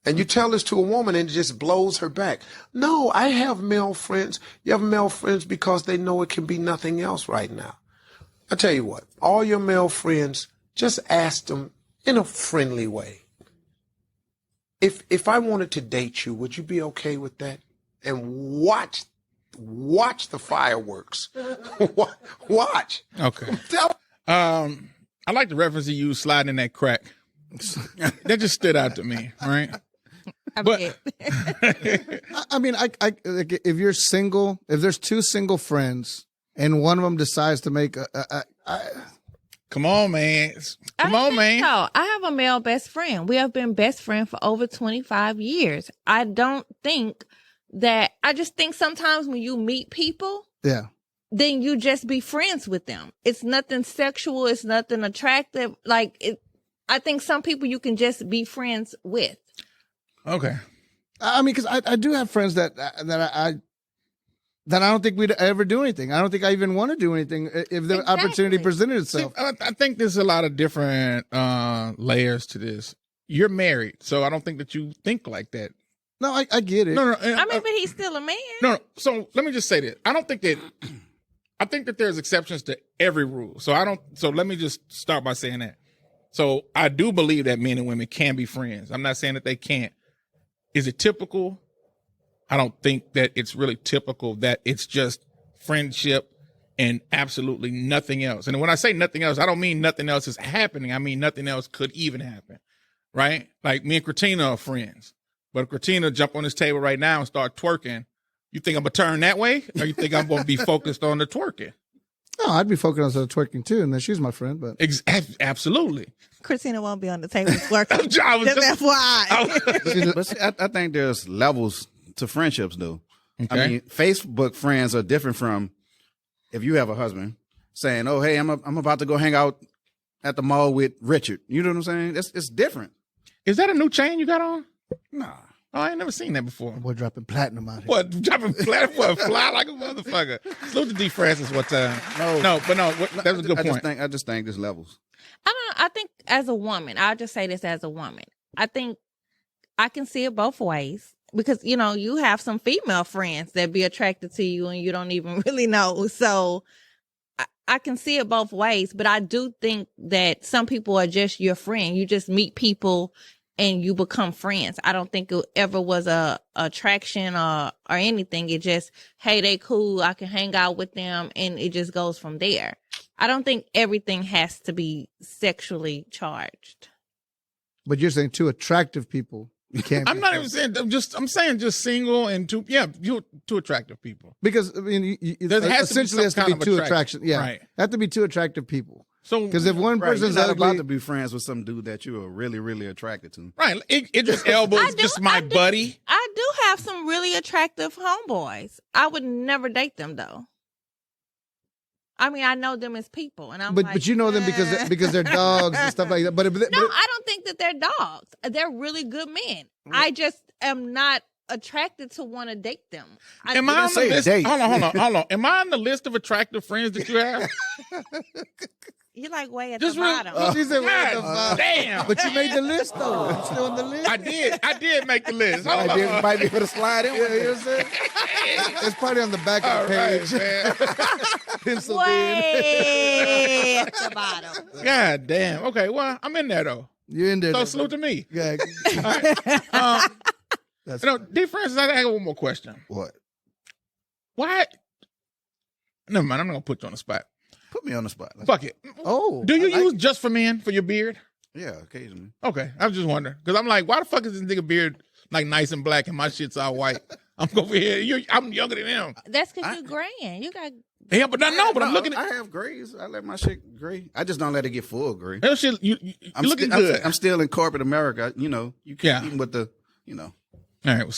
And you tell this to a woman and it just blows her back. No, I have male friends. You have male friends because they know it can be nothing else right now. I tell you what, all your male friends, just ask them in a friendly way. If I wanted to date you, would you be okay with that? And watch the fireworks. Watch. Okay. I like the reference you used, sliding in that crack. That just stood out to me, right? But I mean, if you're single, if there's two single friends and one of them decides to make come on, man. Come on, man. No, I have a male best friend. We have been best friends for over 25 years. I don't think that, I just think sometimes when you meet people, yeah, then you just be friends with them. It's nothing sexual. It's nothing attractive. Like I think some people you can just be friends with. Okay. I mean, because I do have friends that I don't think we'd ever do anything. I don't think I even want to do anything if the opportunity presented itself. See, I think there's a lot of different layers to this. You're married, so I don't think that you think like that. No, I get it. No. I mean, but he's still a man. No. So let me just say this. I think that there's exceptions to every rule. So let me just start by saying that. So I do believe that men and women can be friends. I'm not saying that they can't. Is it typical? I don't think that it's really typical, that it's just friendship and absolutely nothing else. And when I say nothing else, I don't mean nothing else is happening. I mean nothing else could even happen, right? Like me and Kritina are friends. But if Kritina jump on this table right now and start twerking, you think I'm going to turn that way? Or you think I'm going to be focused on the twerking? No, I'd be focused on the twerking too, and then she's my friend. But absolutely. Kritina won't be on the table twerking. Just FYI. But see, I think there's levels to friendships, though. Okay. I mean, Facebook friends are different from if you have a husband saying, "Oh, hey, I'm about to go hang out at the mall with Richard." You know what I'm saying? It's different. Is that a new chain you got on? Nah. Oh, I ain't never seen that before. we're dropping platinum out here. What, dropping platinum? What, fly like a motherfucker? Salute to D. Francis one time. That's a good point. I just think there's levels. I think as a woman, I'll just say this as a woman. I think I can see it both ways because, you know, you have some female friends that be attracted to you and you don't even really know. So I can see it both ways, but I do think that some people are just your friend. You just meet people and you become friends. I don't think it ever was a attraction or anything. It just, hey, they cool. I can hang out with them, and it just goes from there. I don't think everything has to be sexually charged. But you're saying two attractive people. You can't. I'm not even saying. I'm saying just single and two. Yeah, you two attractive people. Because I mean, There has to be essentially some has to be kind of two attraction. attraction. Yeah, Right. have to be two attractive people. So Because if one Right, person's you're not ugly, about to be friends with some dude that you are really, really attracted to. right, Idris Elba is just my buddy. I do have some really attractive homeboys. I would never date them though. I mean, I know them as people, and but you know them because they're dogs and stuff like that. But I don't think that they're dogs. They're really good men. I just am not attracted to want to date them. Am I on the list? Hold on. Am I on the list of attractive friends that you have? You're like way at Just the really- bottom. she said, way at the bottom. Damn. But you made the list though. You still on the list? I did make the list. Hold on. Might be able to slide in. Yeah, you know what I'm saying? It's probably on the back of the page. man. Penciled in. Way at the bottom. God damn. Okay, well, I'm in there though. You're in there. So though. salute to me. Yeah. That's D. Francis, I have one more question. What? Why? Never mind. I'm not gonna put you on the spot. Put me on the spot. Fuck it. Oh. Do you I like use Just for Men for your beard? Yeah, occasionally. Okay, I was just wondering because I'm like, why the fuck is this nigga beard like nice and black and my shit's all white? I'm over here. I'm younger than him. That's because you're graying. You got. Yeah, but I'm looking at I have grays. I let my shit gray. I just don't let it get full gray. that shit. You're looking good. I'm still in corporate America. You know, you can't even with the, you know. All right, well,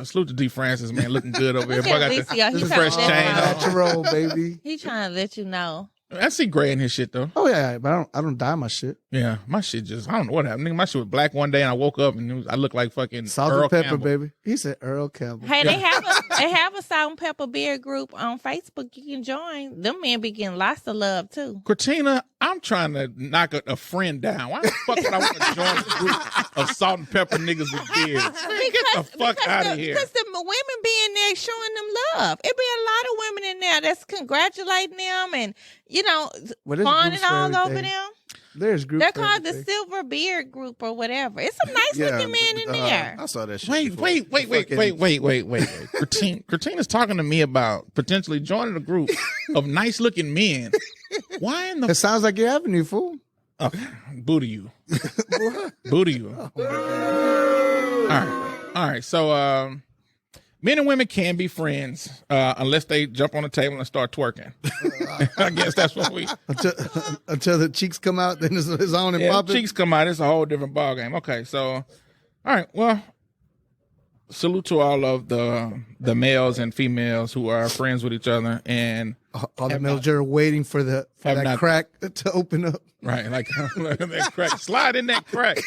salute to D. Francis, man, looking good over here. Look Boy, at got Alicia. the He fresh trying to chain let you know. on. Natural, baby. He trying to let you know. I see gray in his shit though. Oh yeah, but I don't dye my shit. Yeah, my shit just, I don't know what happened. Nigga, my shit was black one day and I woke up and I looked like fucking Salt Earl and pepper, Campbell. baby. He said Earl Campbell. Hey, they have a salt and pepper beer group on Facebook. You can join. Them men be getting lots of love too. Kritina, I'm trying to knock a friend down. Why the fuck would I want to join a group of salt and pepper niggas with beards? Man, get the fuck out of here. Because the women be in there showing them love. It be a lot of women in there that's congratulating them and, you know, Well, there's fawning groups for all over everything. them. There's groups. They're for called the everything. Silver Beard Group or whatever. It's some nice looking men in there. I saw that shit. Wait. before. Wait. Kritina's talking to me about potentially joining a group of nice looking men. Why in the It sounds like your avenue, fool. booty you? Booty you. All right. So, men and women can be friends unless they jump on the table and start twerking. I guess that's what we. Until the cheeks come out, then it's on and Yeah, popping. cheeks come out. It's a whole different ballgame. Okay, so, all right. Well, salute to all of the males and females who are friends with each other and All the males are waiting for that not- crack to open up. right, like that crack. Slide in that crack.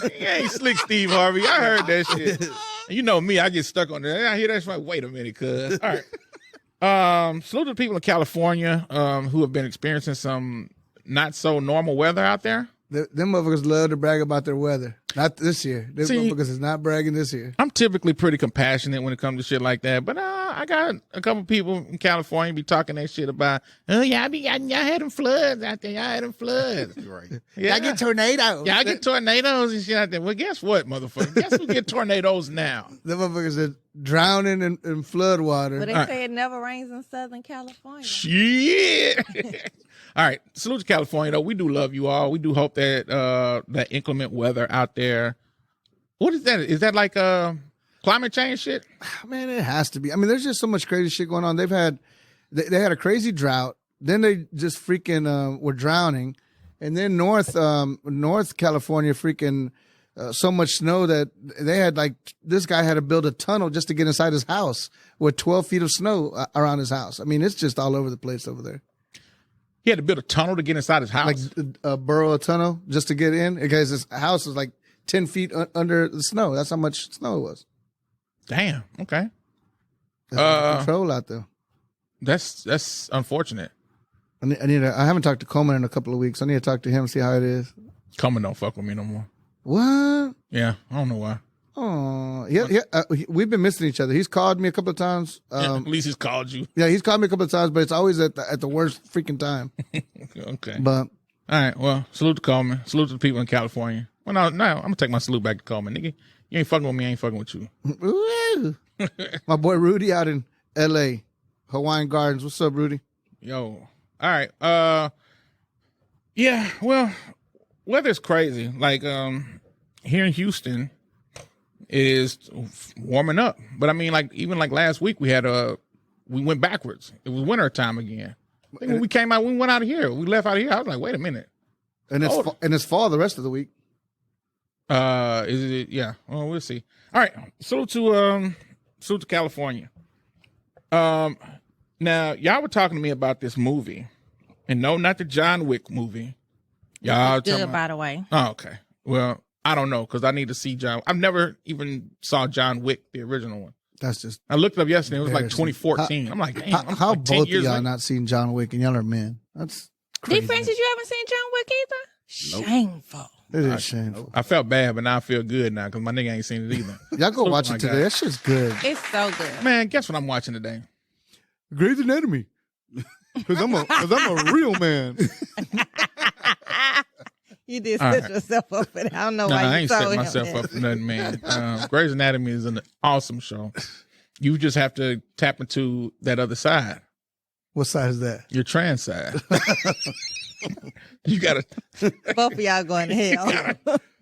You ain't slick, Steve Harvey. I heard that shit. You know me, I get stuck on that. I hear that shit. Like, wait a minute, cuz. All right. Salute to the people in California who have been experiencing some not so normal weather out there. Them motherfuckers love to brag about their weather. Not this year. Them motherfuckers is not bragging this year. I'm typically pretty compassionate when it comes to shit like that, but I got a couple people in California be talking that shit about, oh, y'all had them floods out there. Y'all had them floods. Right. Yeah. I get tornadoes. Y'all get tornadoes and shit out there. Well, guess what, motherfucker? Guess who get tornadoes now? Them motherfuckers are drowning in flood water. But they All right. say it never rains in Southern California. Shit. All right. Salute to California, though. We do love you all. We do hope that that inclement weather out there. What is that? Is that like climate change shit? Man, it has to be. I mean, there's just so much crazy shit going on. They had a crazy drought. Then they just freaking were drowning, and then North California freaking so much snow that they had this guy had to build a tunnel just to get inside his house with 12 feet of snow around his house. I mean, it's just all over the place over there. He had to build a tunnel to get inside his house. Like burrow a tunnel just to get in because his house was like 10 feet under the snow. That's how much snow it was. Damn. Okay. That's control out there. That's unfortunate. I haven't talked to Coleman in a couple of weeks. I need to talk to him, see how it is. Coleman don't fuck with me no more. What? Yeah, I don't know why. Oh, we've been missing each other. He's called me a couple of times. At least he's called you. Yeah, he's called me a couple of times, but it's always at the worst freaking time. Okay. But all right. Well, salute to Coleman. Salute to the people in California. Well, no, I'm gonna take my salute back to Coleman, nigga. You ain't fucking with me. I ain't fucking with you. Woo. My boy Rudy out in L.A., Hawaiian Gardens. What's up, Rudy? Yo. All right. Yeah. Well, weather's crazy. Like here in Houston, it is warming up. But I mean, even last week, we went backwards. It was winter time again. I think when we came out, we went out of here. We left out of here. I was like, wait a minute. And it's fall the rest of the week. Is it? Yeah. Well, we'll see. All right. Salute to California. Now y'all were talking to me about this movie, and no, not the John Wick movie. Y'all Good, talking by the way. Oh, okay. Well, I don't know because I need to see John. I've never even saw John Wick, the original one. That's just. I looked it up yesterday. It was like embarrassing. 2014. I'm like, damn. How like 10 both of years y'all later. not seen John Wick and y'all are men? That's D. crazy. Francis, you haven't seen John Wick either? Nope. Shameful. It is shameful. I felt bad, but now I feel good now because my nigga ain't seen it either. Y'all go watch my it today. God. That shit's good. It's so good. Man, guess what I'm watching today? Grey's Anatomy. Because I'm a real man. You did All set right. yourself up for that. I don't know No, why I you ain't told setting him myself that. up for nothing, man. Grey's Anatomy is an awesome show. You just have to tap into that other side, What side is that? your trans side. You gotta Both of y'all going to hell.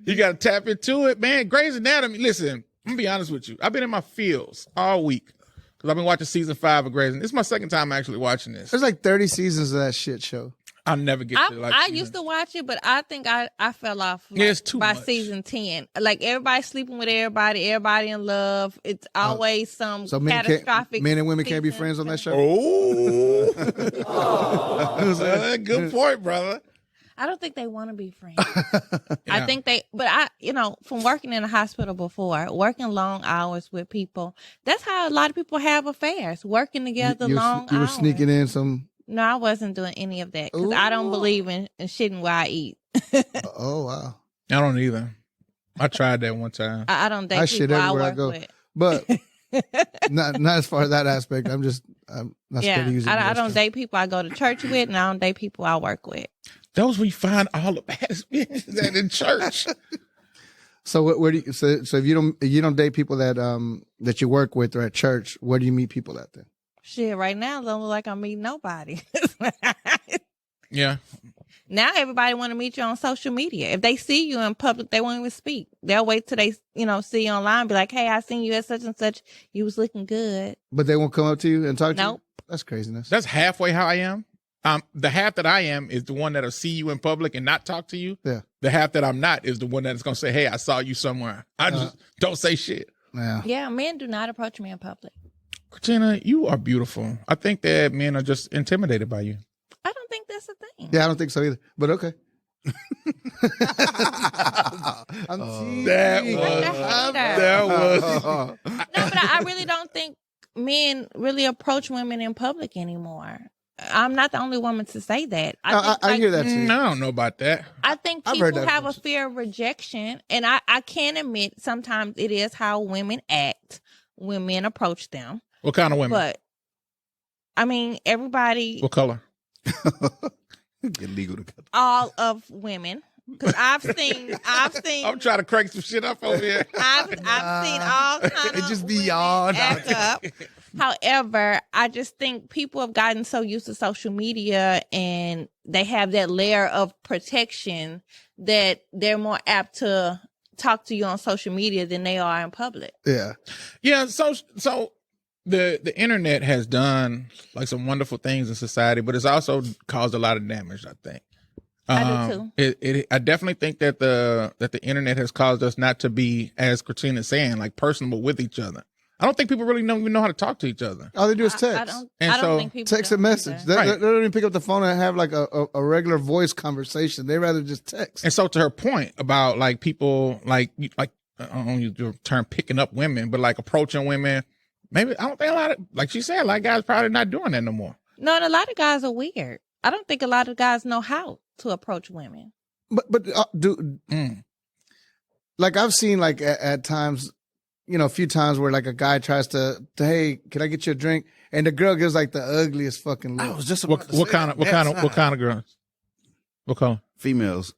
you gotta tap into it, man. Grey's Anatomy. Listen, I'm gonna be honest with you. I've been in my feels all week because I've been watching season 5 of Grey's. This is my second time actually watching this. There's like 30 seasons of that shit show. I'll never get to like. I used to watch it, but I think I fell off. Like, Yeah, it's too by much. season 10. Like everybody sleeping with everybody in love. It's always some So catastrophic. men and women can't be season. friends on that show. Oh, good point, brother. I don't think they want to be friends. Yeah. I think from working in a hospital before, working long hours with people, that's how a lot of people have affairs, working together long hours. You were sneaking in some. No, I wasn't doing any of that because I don't believe in shitting where I eat. Oh, wow. I don't either. I tried that one time. I don't date I people shit I everywhere I work go. with. But not as far as that aspect. I'm not scared to use it. I don't date people I go to church with, and I don't date people I work with. Those we find all the baddest bitches that in church. So where do you? So if you don't date people that you work with or at church, where do you meet people at then? Shit, right now it don't look like I'm meeting nobody. Yeah. Now everybody want to meet you on social media. If they see you in public, they won't even speak. They'll wait till they, see you online, be like, "Hey, I seen you at such and such. You was looking good." But they won't come up to you and talk to you? Nope. That's craziness. That's halfway how I am. The half that I am is the one that'll see you in public and not talk to you. Yeah. The half that I'm not is the one that's going to say, "Hey, I saw you somewhere." I just don't say shit. Yeah. Yeah, men do not approach me in public. Kritina, you are beautiful. I think that men are just intimidated by you. I don't think that's a thing. Yeah, I don't think so either. But okay. I'm teasing. That was. No, but I really don't think men really approach women in public anymore. I'm not the only woman to say that. I hear that too. I don't know about that. I think I've heard people that have a before. fear of rejection, and I can admit sometimes it is how women act when men approach them. What kind of women? But I mean, everybody, What color? Get legal to cut. all of women, because I've seen. I'm trying to crank some shit up over here. I've seen all kinds It of just be women y'all. act up. However, I just think people have gotten so used to social media and they have that layer of protection that they're more apt to talk to you on social media than they are in public. Yeah. Yeah, so the internet has done like some wonderful things in society, but it's also caused a lot of damage, I think. I do too. I definitely think that the internet has caused us not to be, as Kritina's saying, like personable with each other. I don't think people really even know how to talk to each other. All they do is text. I don't And so- think people Text do a message. either. They Right. don't even pick up the phone and have like a regular voice conversation. They rather just text. And so to her point about like people like I don't use the term picking up women, but like approaching women, maybe I don't think a lot of, like she said, like guys probably not doing that no more. No, and a lot of guys are weird. I don't think a lot of guys know how to approach women. But like I've seen like at times, a few times where like a guy tries to hey, can I get you a drink? And the girl gives like the ugliest fucking look. I was just What kind of girls? What color? females?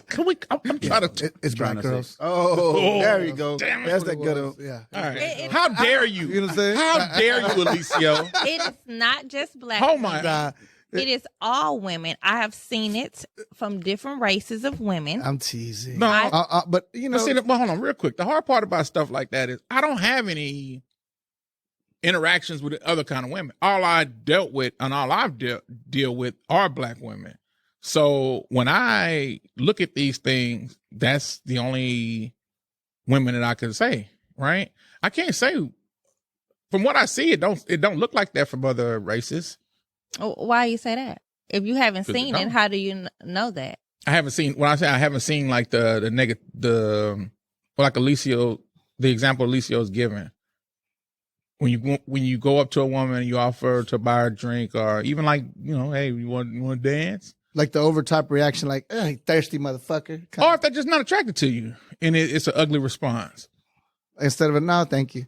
Can we? I'm trying to. It's Trying black to say- girls. Oh, there you go. damn it. That's that good. Yeah. All right. It- How dare you? You know what I'm saying? How dare you, Alicio? It is not just black Oh women. my! Nah, It is all women. I have seen it from different races of women. I'm teasing. No, But But see, well, hold on, real quick. The hard part about stuff like that is I don't have any interactions with other kind of women. All I dealt with and all I've deal with are black women. So when I look at these things, that's the only women that I can say, right? I can't say from what I see, it don't look like that from other races. Why you say that? If you haven't 'Cause seen it it, don't. how do you know that? I haven't seen when I say I haven't seen like the negative like Alicio, the example Alicio is giving. When you go up to a woman and you offer to buy her a drink, or even like hey, you want to dance, like the overtop reaction, like hey, thirsty motherfucker. or if they're just not attracted to you, and it's an ugly response. Instead of a no, thank you.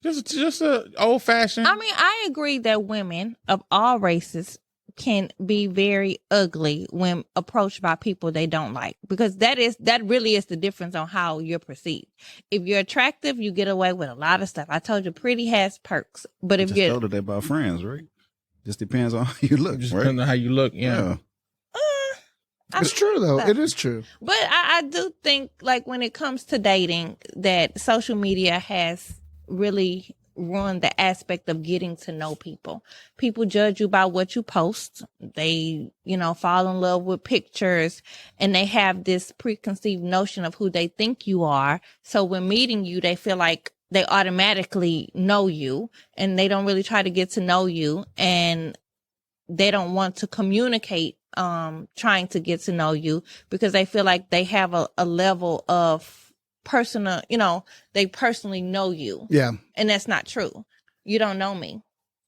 Just a old fashioned. I mean, I agree that women of all races can be very ugly when approached by people they don't like, because that really is the difference on how you're perceived. If you're attractive, you get away with a lot of stuff. I told you, pretty has perks, but if Just you're told her that about friends, right? Just depends on how you look, just right? depends on how you look. Yeah. It's true though. It is true. But I do think, like, when it comes to dating, that social media has really ruin the aspect of getting to know people. People judge you by what you post. They, fall in love with pictures, and they have this preconceived notion of who they think you are. So when meeting you, they feel like they automatically know you, and they don't really try to get to know you, and they don't want to communicate trying to get to know you because they feel like they have a level of personal, they personally know you. Yeah. And that's not true. You don't know me.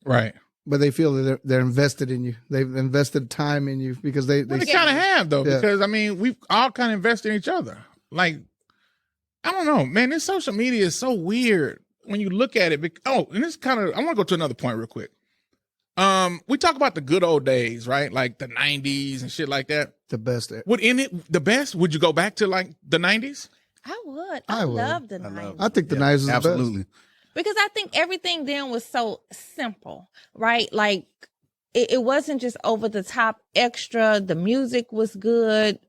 Right. But they feel that they're invested in you. They've invested time in you because they kind of have, though, Yeah. because, we've all kind of invested in each other. Like, I don't know, man, this social media is so weird when you look at it. And this I want to go to another point real quick. We talk about the good old days, right? Like the 90s and shit like that. the best. The best? Would you go back to like the 90s? I would. I I would. love the 90s. I think the 90s is the best. Absolutely. Because I think everything then was so simple, right? Like it wasn't just over the top extra. The music was good,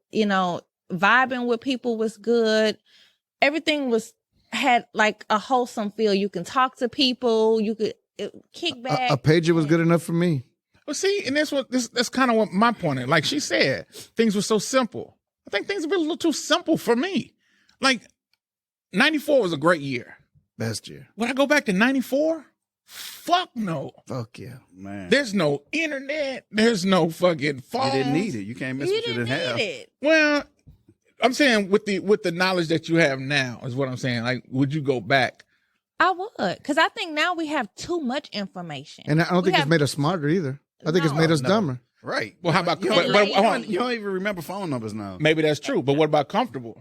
vibing with people was good. Everything had like a wholesome feel. You can talk to people, you could kick back. A pager was good enough for me. Well, see, and that's kind of what my point is. Like she said, things were so simple. I think things have been a little too simple for me. Like 94 was a great year. Best year. Would I go back to 94? Fuck no. Fuck yeah. Man. There's no internet. There's no fucking phone. You didn't need it. You can't miss You what you didn't didn't have. need it. Well, I'm saying with the knowledge that you have now is what I'm saying. Like, would you go back? I would, because I think now we have too much information. And I don't think it's made us smarter either. I think it's made us dumber. Right. Well, how about you but- don't, hold on. you don't even remember phone numbers now. Maybe that's true, but what about comfortable?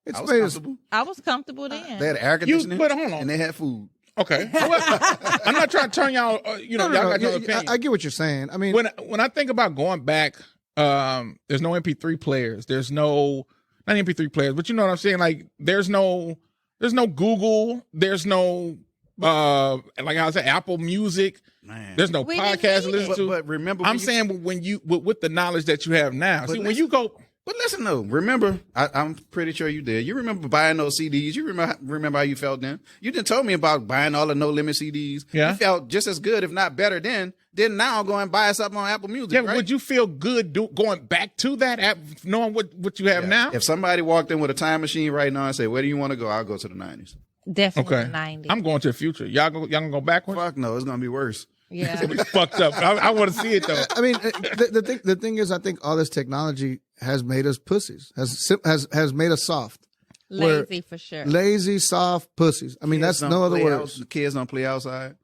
It's I was made us. comfortable. I was comfortable then. They had air conditioning. but hold on. And they had food. Okay. I'm not trying to turn y'all. No, y'all got your yeah, opinion. I get what you're saying. I mean, when I think about going back, there's no MP3 players. There's no not MP3 players, but you know what I'm saying. Like there's no Google. There's no like I said, Apple Music. Man. There's no We podcast to didn't listen need to. But remember, I'm saying when you with the knowledge that you have now. See, when you go. But listen though, remember, I'm pretty sure you did. You remember buying those CDs. You remember how you felt then. You didn't tell me about buying all the No Limit CDs. Yeah. You felt just as good, if not better then now go and buy something on Apple Music, Yeah, right? would you feel good going back to that app, knowing what you have Yeah. now? If somebody walked in with a time machine right now and say, where do you want to go? I'll go to the 90s. Definitely Okay, 90s. I'm going to the future. Y'all gonna go backwards? Fuck no, it's going to be worse. Yeah. It's fucked up. I want to see it though. I mean, the thing is, I think all this technology has made us pussies. Has made us soft. Lazy for sure. Lazy, soft pussies. I mean, Kids that's don't no other play words. The kids don't play outside.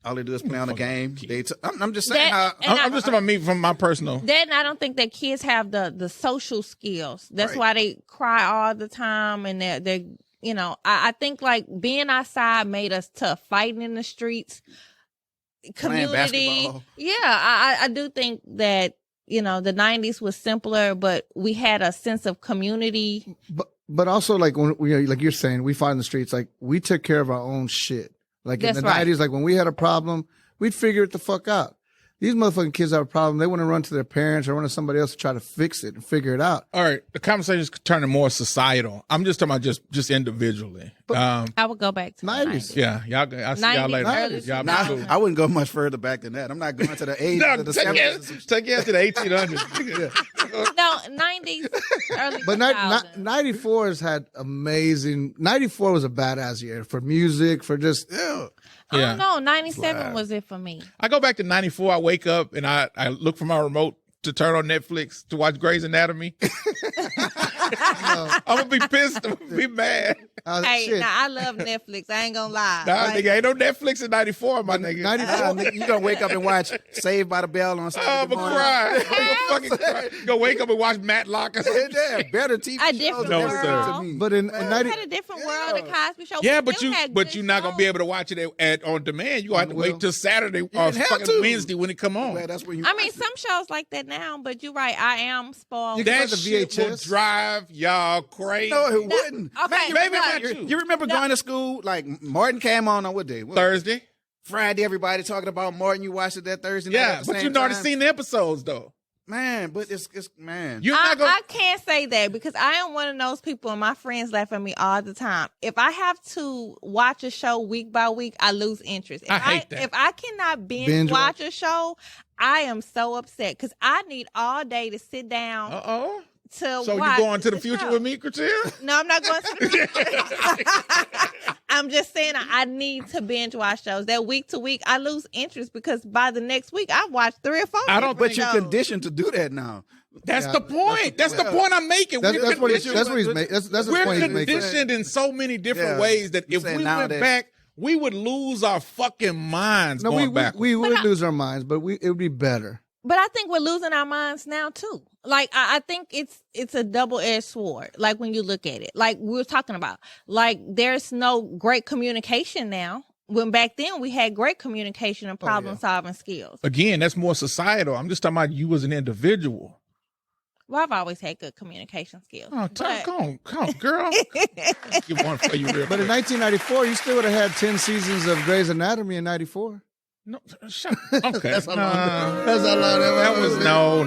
All they do is play on the game. I'm just saying That- how. and I'm just talking about me from my personal. Then I don't think that kids have the social skills. That's Right. why they cry all the time, and they're I think like being outside made us tough. Fighting in the streets, Playing community. basketball. Yeah, I do think that the 90s was simpler, but we had a sense of community. But also, like when like you're saying, we fought in the streets. Like we took care of our own shit. Like That's in the right. 90s, like when we had a problem, we'd figure it the fuck out. These motherfucking kids have a problem. They want to run to their parents or run to somebody else to try to fix it and figure it out. All right, the conversation is turning more societal. I'm just talking about just individually. I would go back to 90s. the 90s. Yeah, y'all. I see y'all 90s, later. early Y'all be 2000s. cool. I wouldn't go much further back than that. I'm not going to the 80s No, or the take 70s. you to the 1800s. No, 90s, early But 2000s. 94 has had amazing. 94 was a badass year for music, for just I Yeah. don't know. 97 was it for me. I go back to 94. I wake up and I look for my remote to turn on Netflix to watch Grey's Anatomy. I'm gonna be pissed. I'm gonna be mad. Hey, shit. now I love Netflix. I ain't gonna lie. Nah, Like, nigga, ain't no Netflix in 94, my nigga. 94. You gonna wake up and watch Saved by the Bell on Oh, Saturday I'm gonna morning. cry. I'm gonna fucking cry. Go wake up and watch Matlock. Yeah, better TV A shows different than No, everything sir. to me. But in we 90, had a different world. The Cosby Show. Yeah, We but still had you're good not gonna be shows. able to watch it at on demand. You gonna have to Will. wait till Saturday or didn't have fucking to. Wednesday when it come on. Well, that's when you. I mean, some shows like that now, but you're right. I am spoiled. You can That the shit will VHS. drive y'all crazy. No, it wouldn't. Okay, Maybe look, not you. You remember going to school? Like Martin came on what day? Thursday. Friday. Everybody talking about Martin. You watched it that Thursday night. Yeah, at the but same you've already time? seen the episodes though. Man, but it's man. You're not gonna. I can't say that because I am one of those people, and my friends laugh at me all the time. If I have to watch a show week by week, I lose interest. I hate that. If I cannot binge watch a show, I am so upset because I need all day to sit down. Uh-oh. So you going to the future with me, Kritina? No, I'm not going to the future. I'm just saying I need to binge watch shows. That week to week, I lose interest because by the next week, I've watched 3 or 4. But you're conditioned to do that now. That's the point. That's the point I'm making. That's what he's making. That's the we're point he's making. conditioned in so many different ways that if we went back, we would lose our fucking minds going back. We would lose our minds, but it would be better. But I think we're losing our minds now too. Like I think it's a double-edged sword. Like when you look at it, like we were talking about, like there's no great communication now. When back then we had great communication and problem-solving skills. Again, that's more societal. I'm just talking about you as an individual. Well, I've always had good communication skills. Oh, come on, girl. Give one for you real But in 1994, you still would have had 10 seasons of Grey's Anatomy in 94. No, shut up. Okay. That's how long that was. No.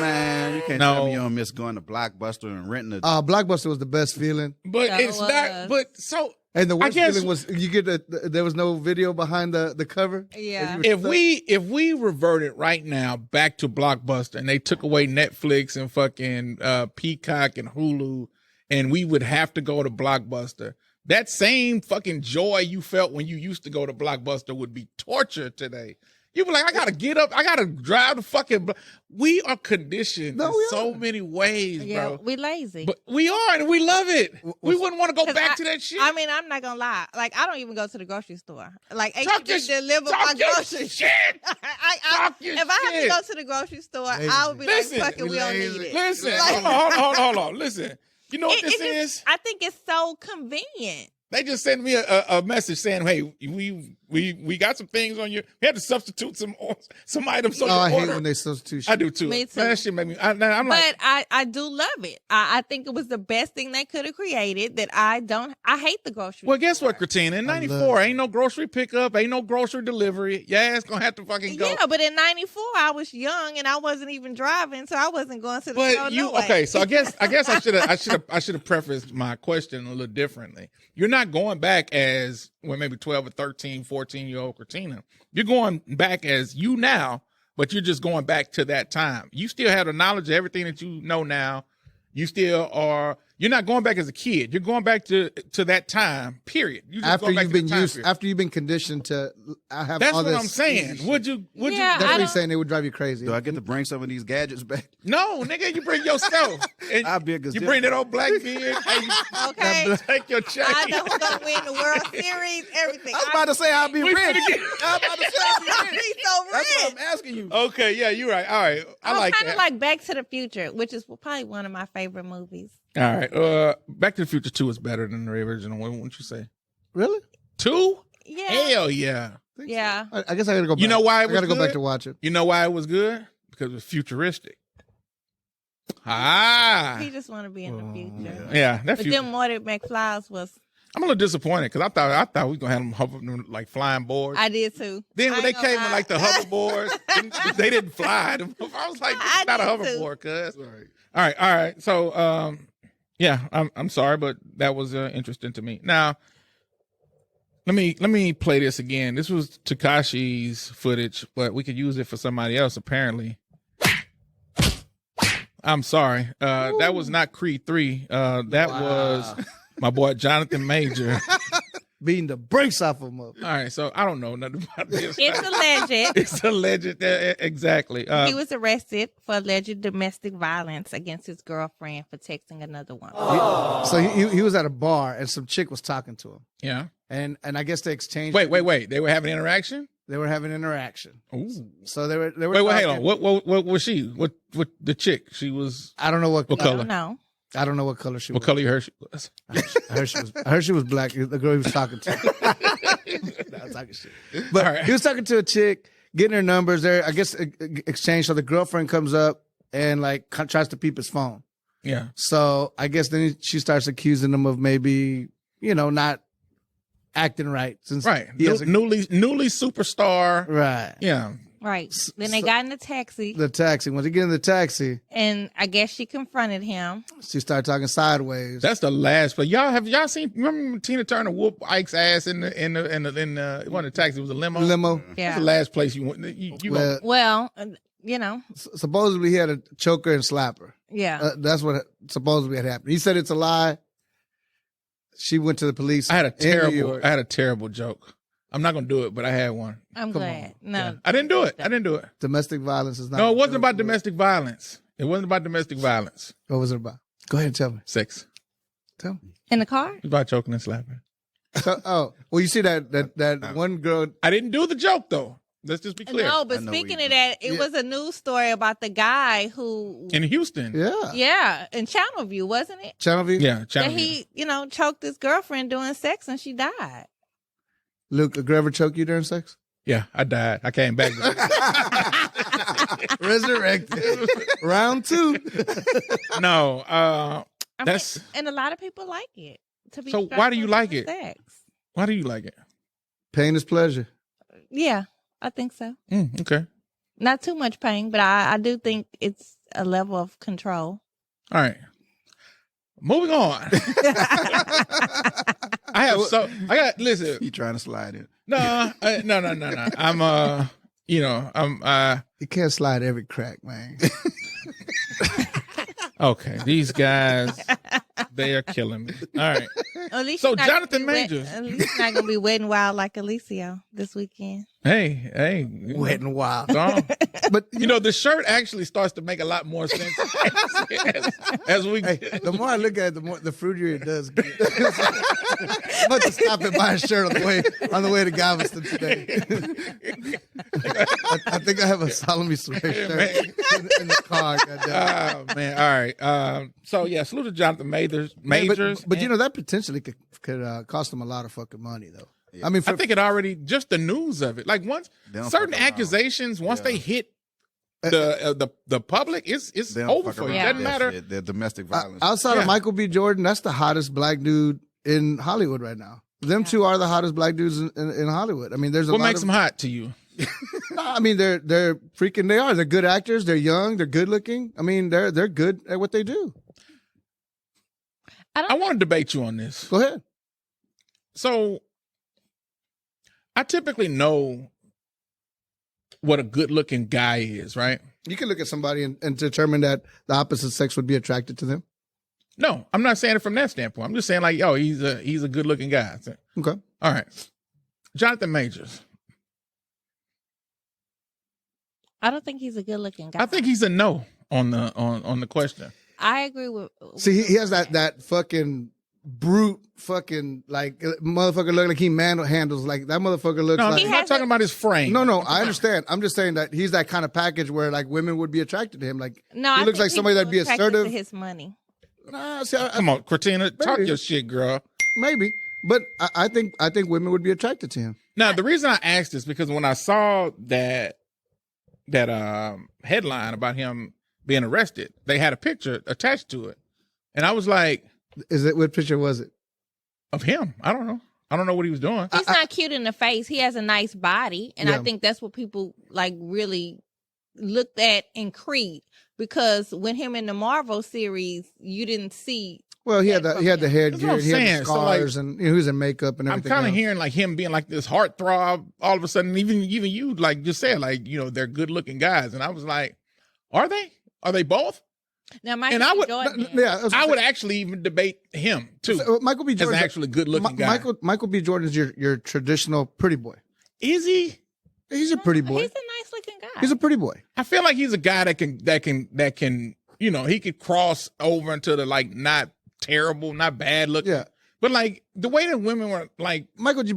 Man, you can't tell me you don't miss going to Blockbuster and renting a... Blockbuster was the best feeling. But it's not, but so... And the worst feeling was you get there was no video behind the cover. Yeah. If we reverted right now back to Blockbuster and they took away Netflix and fucking Peacock and Hulu and we would have to go to Blockbuster, that same fucking joy you felt when you used to go to Blockbuster would be torture today. You'd be like, I gotta get up, I gotta drive the fucking... We are conditioned in so many ways, bro. We lazy. But we are, and we love it. We wouldn't want to go back to that shit. I mean, I'm not gonna lie. Like, I don't even go to the grocery store. Like, Talk your deliver my groceries. shit. If I have to go to the grocery store, I would be like, fuck it, we don't need it. Listen, Like, hold on. Listen, you know what this is? I think it's so convenient. They just sent me a message saying, "Hey, we got some things on your. We had to substitute some items on your I order." hate when they substitute shit. I do too. Me too. Man, that shit make me. I'm like, But I do love it. I think it was the best thing they could have created. That I hate the grocery. well, guess what, Kritina? In '94, ain't no grocery pickup, ain't no grocery delivery. Your ass gonna have to fucking go. Yeah, but in '94, I was young and I wasn't even driving, so I wasn't going to the store. No way. Okay? So I guess I should have prefaced my question a little differently. You're not going back as maybe 12 or 13, 14-year-old Kritina. You're going back as you now, but you're just going back to that time. You still have the knowledge of everything that you know now. You still are. You're not going back as a kid. You're going back to that time. Period. You just After going back you've to been the time used, period. after you've been conditioned to have That's all what this. I'm saying. Would you? Yeah, That's what he's saying. It would drive you crazy. Do I get to bring some of these gadgets back? No, nigga, you bring yourself. And I'll be a you bring that old black beard. Okay. Take your chain. I know who's gonna win the World Series. Everything. I was about to say I'll be We rich. I finna get- was about to say I'll be rich. He's so That's what rich. I'm asking you. Okay, yeah, you're right. All right, I like kind that. of like Back to the Future, which is probably one of my favorite movies. All right, Back to the Future 2 is better than the original one. Wouldn't you say? Really? 2? Yeah. Hell yeah. Yeah. I guess I gotta go back. You know why it I gotta was go back good? to watch it. You know why it was good? Because it was futuristic. He just want to be in the future. Yeah, that But future. then Marty McFly's was. I'm a little disappointed because I thought we were gonna have them hovering like flying boards. I did too. Then when I they ain't gonna came with lie. like the hoverboards, they didn't fly. I was like, this is not a I did too. hoverboard, cuz. All right. So, yeah, I'm sorry, but that was interesting to me. Now, let me play this again. This was Tekashi's footage, but we could use it for somebody else apparently. I'm sorry. That was not Creed 3. That was my boy Jonathan Major. Beating the brakes off of him. All right, so I don't know nothing about this. It's alleged. It's alleged. Exactly. He was arrested for alleged domestic violence against his girlfriend for texting another one. So he was at a bar and some chick was talking to him. Yeah. And I guess they exchanged. Wait. They were having interaction? They were having interaction. Ooh. So they were. Wait, talking. hold on. What was she? What the chick? She was I don't know what What I color? don't know. I don't know what color she was. What color you heard she was? I heard she was black. The girl he was talking to. Nah, I'm talking shit. But All right. he was talking to a chick, getting her numbers there. I guess exchange. So the girlfriend comes up and like tries to peep his phone. Yeah. So I guess then she starts accusing him of maybe not acting right since Right. he has a, Newly superstar. right. Yeah. Right. Then they got in the taxi, The taxi. When they get in the taxi, and I guess she confronted him. she started talking sideways. That's the last place. Have y'all seen? Remember when Tina Turner whooped Ike's ass in the it wasn't a taxi, it was a limo. Limo. Yeah. That's the last place you went. You Well, you know, Supposedly he had a choker and slapper. yeah. That's what supposedly had happened. He said it's a lie. She went to the police. I had a in New terrible. York. I had a terrible joke. I'm not gonna do it, but I had one. I'm glad. No, Yeah. I didn't do it. I didn't do it. Domestic violence is not. No, it wasn't about domestic violence. It wasn't about domestic violence. What was it about? Go ahead and tell me. Sex. Tell me. in the car. It was about choking and slapping. Well, you see that one girl. I didn't do the joke though. Let's just be clear. No, but speaking of that, it was a news story about the guy who, In Houston. Yeah. in Channelview, wasn't it? Channelview. Yeah. That Channel he, choked his girlfriend during sex and she died. Luke, did Grever choke you during sex? Yeah, I died. I came back. Resurrected. Round 2. No. I That's mean, and a lot of people like it. To be So why do you like during it? Sex. Why do you like it? Pain is pleasure. Yeah, I think so. Okay. Not too much pain, but I do think it's a level of control. All right. Moving on. Listen. He trying to slide in. No. I'm You can't slide every crack, man. okay. These guys, they are killing me. All right. At least So, you're not Jonathan gonna be Majors. at least you're not gonna be wet and wild like Alicio this weekend. Hey. Wet and wild. Gone. But The shirt actually starts to make a lot more sense as we. hey, the more I look at it, the fruitier it does get. I'm about to stop and buy a shirt on the way to Galveston today. I think I have a solemnly swear shirt in the car. Goddamn. Oh man! All right. So yeah, salute to Jonathan Majors. But that potentially could cost them a lot of fucking money, though. Yeah. I mean, I think it already just the news of it. Like once They don't certain fuck around. accusations, once they hit the public, it's They don't over fuck for you. around It doesn't with that matter. shit. They're domestic violence. outside Yeah. of Michael B. Jordan, that's the hottest black dude in Hollywood right now. Them two are the hottest black dudes in Hollywood. I mean, there's a What lot makes them hot to you? No, I mean, they're freaking. They are. They're good actors. They're young. They're good looking. I mean, they're good at what they do. I want to debate you on this. Go ahead. So, I typically know what a good-looking guy is, right? You can look at somebody and determine that the opposite sex would be attracted to them. No, I'm not saying it from that standpoint. I'm just saying like, he's a good-looking guy. Okay. All right, Jonathan Majors. I don't think he's a good looking guy. I think he's a no on the question. I agree with. See, he has that fucking brute fucking like motherfucker look like he handles like that motherfucker looks No, like. I'm not talking about his frame. No, I understand. I'm just saying that he's that kind of package where like women would be attracted to him. Like No, he I looks think like somebody that'd be people attracted assertive. to his money. Nah, see, Come on, Kritina, talk Maybe. your shit, girl. maybe, but I think women would be attracted to him. Now, the reason I asked this because when I saw that headline about him being arrested, they had a picture attached to it, and I was like, Is it what picture was it? of him. I don't know what he was doing. He's not cute in the face. He has a nice body, and Yeah. I think that's what people like really looked at in Creed. Because when him in the Marvel series, you didn't see. Well, he had the That's what headgear, I'm he had saying. the So, like, scars, and he was in makeup and I'm everything. kind of else. hearing like him being like this heartthrob. All of a sudden, even you like just said like they're good looking guys, and I was like, are they? Are they both? Now, Michael And I B. would- Jordan. Yeah, I would actually even debate him too. Michael B. as Jordan an actually good looking guy. Michael B. Jordan is your traditional pretty boy. Is he? He's a pretty boy. He's a nice looking guy. He's a pretty boy. I feel like he's a guy that can he could cross over into the like not terrible, not bad looking. Yeah. But like the way that women were like Michael G.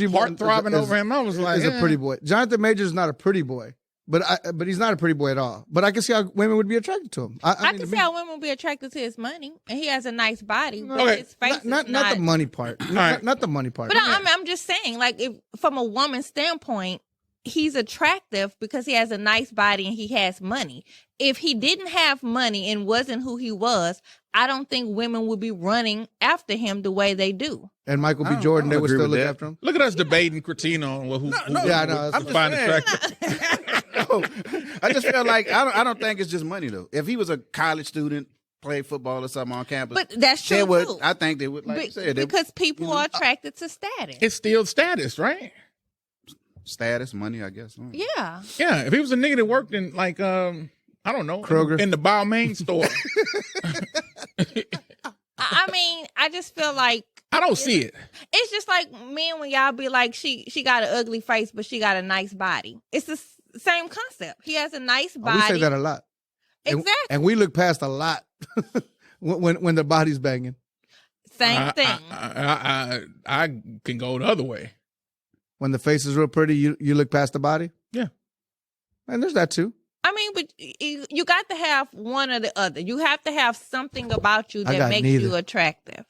heart throbbing over him, I was like, is a pretty boy. Jonathan Majors is not a pretty boy, but he's not a pretty boy at all. But I can see how women would be attracted to him. I mean, can to see me- how women will be attracted to his money, and he has a nice body. But Okay. his face not is the money part. right. Not the money part. But I'm just saying, like, if from a woman's standpoint, he's attractive because he has a nice body and he has money. If he didn't have money and wasn't who he was, I don't think women would be running after him the way they do. And Michael I B. don't- Jordan, I they don't would agree still with look that. after him. look at us debating Kritina on who Yeah, I know. would I'm find just saying. attractive. No, I just feel like I don't think it's just money though. If he was a college student, played football or something on campus, But that's true, too. I think they would, like you said, because people are attracted to status. It's still status, right? status, money, I guess. Yeah. Yeah, if he was a nigga that worked in like I don't know, Kroger. in the Balmain store. I mean, I just feel like I don't see it. it's just like men when y'all be like, she got an ugly face, but she got a nice body. It's the same concept. He has a nice body. We say that a lot. Exactly. And we look past a lot when the body's banging. Same thing. I can go the other way. When the face is real pretty, you look past the body? Yeah. And there's that too. I mean, but you got to have one or the other. You have to have something about you I that got makes neither. you attractive.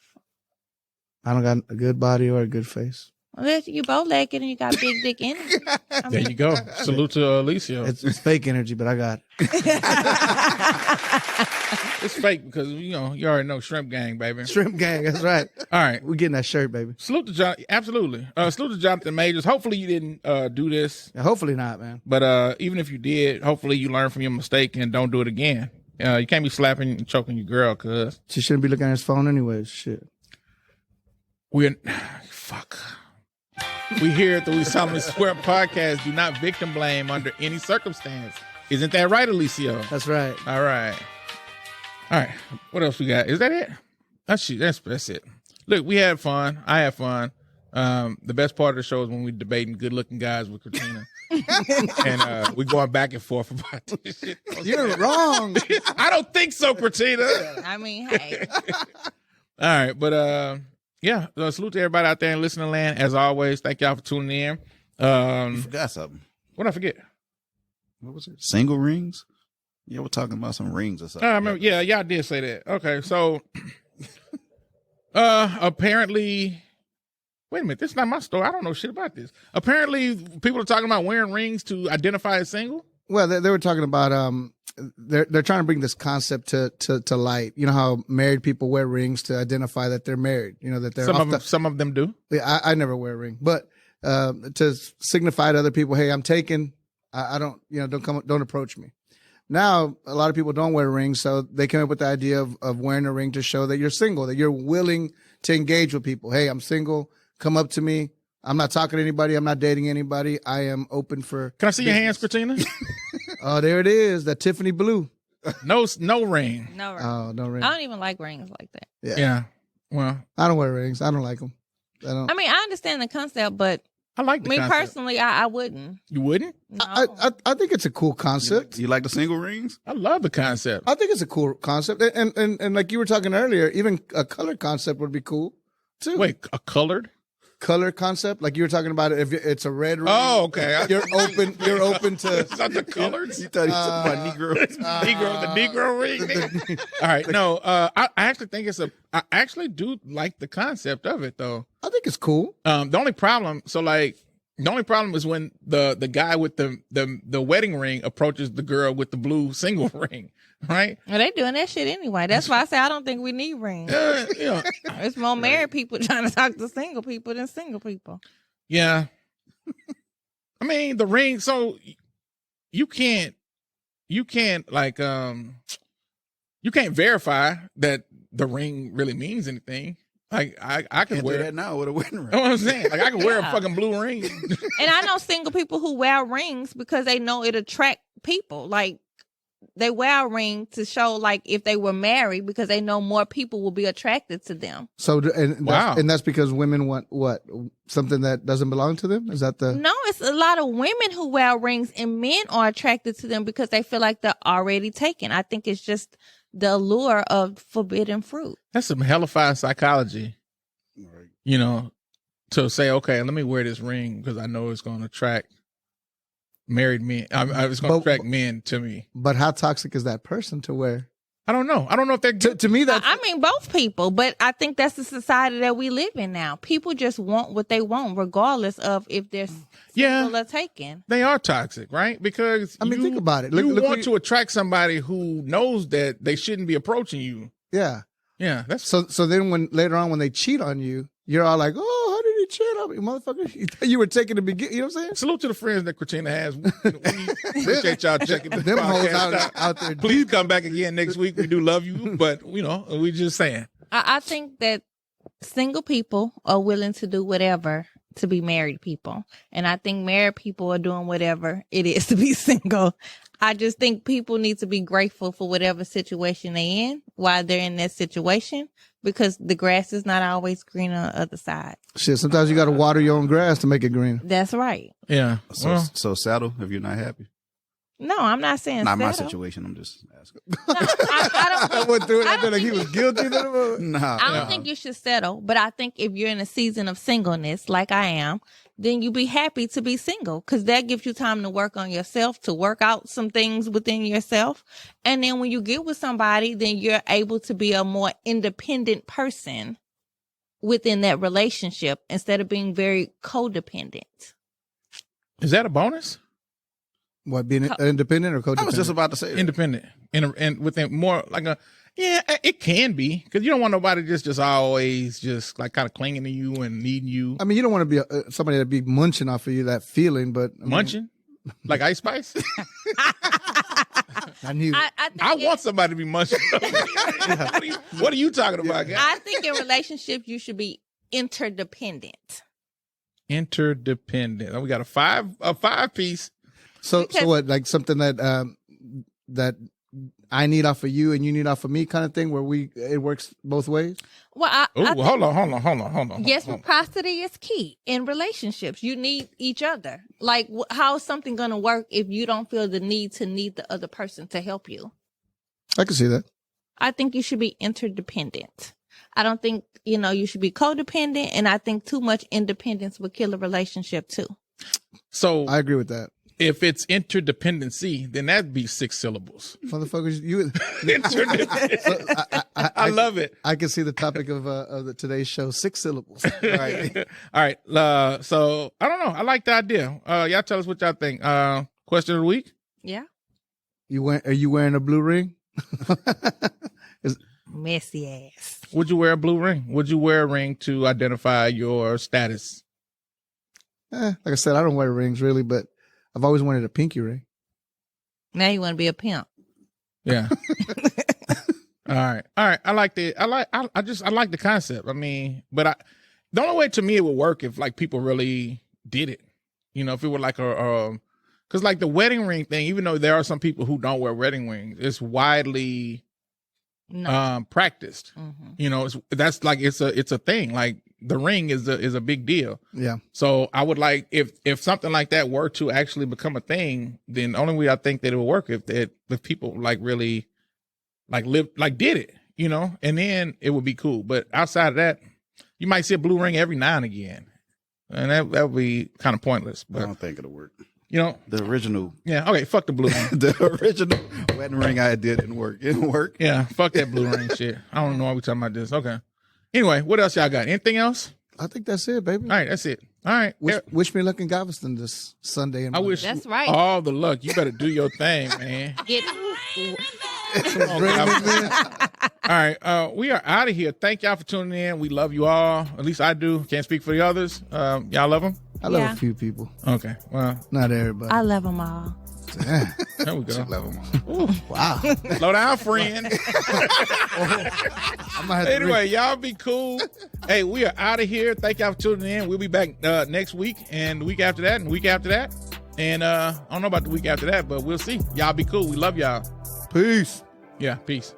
I don't got a good body or a good face. Unless you bow-legged and you got big dick energy. I There mean, you go. Salute to Alicia. It's fake energy, but I got it. It's fake because, you already know Shrimp Gang, baby. Shrimp gang, that's right. All right. We're getting that shirt, baby. Salute to John. Absolutely. Salute to Jonathan Majors. Hopefully you didn't do this. Yeah, hopefully not, man. But even if you did, hopefully you learn from your mistake and don't do it again. You can't be slapping and choking your girl, cuz. She shouldn't be looking at his phone anyways. Shit. Fuck. We here at the We Solemnly Swear podcast do not victim blame under any circumstance. Isn't that right, Alicia? That's right. All right. What else we got? Is that it? That's it. Look, we had fun. I had fun. The best part of the show is when we debating good looking guys with Kritina. And we going back and forth about this shit. You're wrong. I don't think so, Kritina. I mean, hey. All right, but yeah, salute to everybody out there in listening land. As always, thank y'all for tuning in. You forgot something. What'd I forget? What was it? Single rings? Yeah, we're talking about some rings or something. I remember. Yeah, y'all did say that. Okay, so apparently, wait a minute. This is not my story. I don't know shit about this. Apparently, people are talking about wearing rings to identify as single. Well, they were talking about they're trying to bring this concept to light. You know how married people wear rings to identify that they're married. You know that they're Some of them do. Yeah, I never wear a ring, but to signify to other people, hey, I'm taken. I don't, don't approach me. Now, a lot of people don't wear rings, so they came up with the idea of wearing a ring to show that you're single, that you're willing to engage with people. Hey, I'm single. Come up to me. I'm not talking to anybody. I'm not dating anybody. I am open for. Can I see your hands, Kritina? Oh, there it is. That Tiffany blue. No ring. No ring. Oh, no ring. I don't even like rings like that. Yeah. Well, I don't wear rings. I don't like them. I mean, I understand the concept, but I like the me concept. personally, I wouldn't. You wouldn't? No. I think it's a cool concept. You like the single rings? I love the concept. I think it's a cool concept. And like you were talking earlier, even a color concept would be cool too. Wait, a colored? Color concept, like you were talking about it. If it's a red ring, Oh, okay. you're open to. Is that the colors? You thought he was talking about Negroes? the Negro ring. nigga. All right, no. I actually think I actually do like the concept of it, though. I think it's cool. The only problem is when the guy with the wedding ring approaches the girl with the blue single ring, right? Well, they doing that shit anyway. That's why I say I don't think we need rings. Yeah, It's more married people trying to talk to single people than single people. yeah. I mean, the ring. So you can't like you can't verify that the ring really means anything. Like I can Can't wear do that now with a wedding ring. You know what I'm saying? Like I can wear a Yeah. fucking blue ring. And I know single people who wear rings because they know it attract people. Like they wear a ring to show like if they were married because they know more people will be attracted to them. So Wow. that's because women want what, something that doesn't belong to them. Is that the? No, it's a lot of women who wear rings and men are attracted to them because they feel like they're already taken. I think it's just the allure of forbidden fruit. That's some hellified psychology. Right. To say, okay, let me wear this ring because I know it's going to attract married men. It's going to attract men to me. But how toxic is that person to wear? I don't know. I don't know if they're To me, that's I mean, both people, but I think that's the society that we live in now. People just want what they want, regardless of if they're single or taken. They are toxic, right? Because think about it. You Look want to attract somebody who knows that they shouldn't be approaching you. yeah. Yeah, that's So then when later on when they cheat on you, you're all like, oh, how did he baby, chill out, motherfucker. You thought you were taking the beginning. You know what I'm saying? Salute to the friends that Kritina has. We appreciate y'all checking the Them hoes podcast out there. Please come back again next week. We do love you, but we just saying. I think that single people are willing to do whatever to be married people. And I think married people are doing whatever it is to be single. I just think people need to be grateful for whatever situation they're in while they're in that situation, because the grass is not always green on the other side. Shit, sometimes you got to water your own grass to make it green. That's right. Yeah. So settle if you're not happy. No, I'm not saying Not my settle. situation. I'm just asking. No, I don't think, I went through it. I I feel don't like he think was guilty. Nah. I don't think you should settle, but I think if you're in a season of singleness, like I am, then you be happy to be single, because that gives you time to work on yourself, to work out some things within yourself. And then when you get with somebody, then you're able to be a more independent person within that relationship instead of being very codependent. Is that a bonus? What, being independent or codependent? I was just about to say that. Independent and within more like it can be, because you don't want nobody just always just like kind of clinging to you and needing you. I mean, you don't want to be somebody that be munching off of you, that feeling, but I mean, Munching like Ice Spice. I knew. I want somebody to be munching. What are you talking about, guys? I think in relationships, you should be interdependent. Interdependent. We got a five piece. So what? Like something that that I need off of you and you need off of me, kind of thing, where it works both ways. Well, I think, Hold on. yes, reciprocity is key in relationships. You need each other. Like, how is something going to work if you don't feel the need to need the other person to help you? I can see that. I think you should be interdependent. I don't think, you should be codependent. And I think too much independence would kill a relationship too. So I agree with that. if it's interdependency, then that'd be 6 syllables. Motherfuckers, you. Interdependent. I love it. I can see the topic of today's show: 6 syllables. Right. All right. So I don't know. I like the idea. Y'all tell us what y'all think. Question of the week. Yeah. Are you wearing a blue ring? Messy ass. Would you wear a blue ring? Would you wear a ring to identify your status? Like I said, I don't wear rings really, but I've always wanted a pinky ring. Now you want to be a pimp. Yeah. All right. I like the concept. I mean, but the only way to me it would work if like people really did it. If it were like because like the wedding ring thing, even though there are some people who don't wear wedding rings, it's widely practiced. Mm-hmm. That's like it's a thing. Like the ring is a big deal. Yeah. So I would like if something like that were to actually become a thing, then the only way I think that it would work if people like really like live like did it, and then it would be cool. But outside of that, you might see a blue ring every now and again, and that would be kind of pointless. But I don't think it'll work. the original. Yeah. Okay. Fuck the blue ring. The original wedding ring I did didn't work. It didn't work. Yeah. Fuck that blue ring shit. I don't know why we talking about this. Okay. Anyway, what else y'all got? Anything else? I think that's it, baby. All right. That's it. All right. Wish me luck in Galveston this Sunday. I wish That's right. all the luck. You better do your thing, man. Get All right. We are out of here. Thank y'all for tuning in. We love you all. At least I do. Can't speak for the others. Y'all love them? I love Yeah. a few people. Okay. Well, Not everybody. I love them all. Damn. there we go. Love them. Wow. Slow down, friend. I might have to Anyway, y'all be cool. Hey, we are out of here. Thank y'all for tuning in. We'll be back next week and the week after that and the week after that. And I don't know about the week after that, but we'll see. Y'all be cool. We love y'all. Peace. Yeah, peace.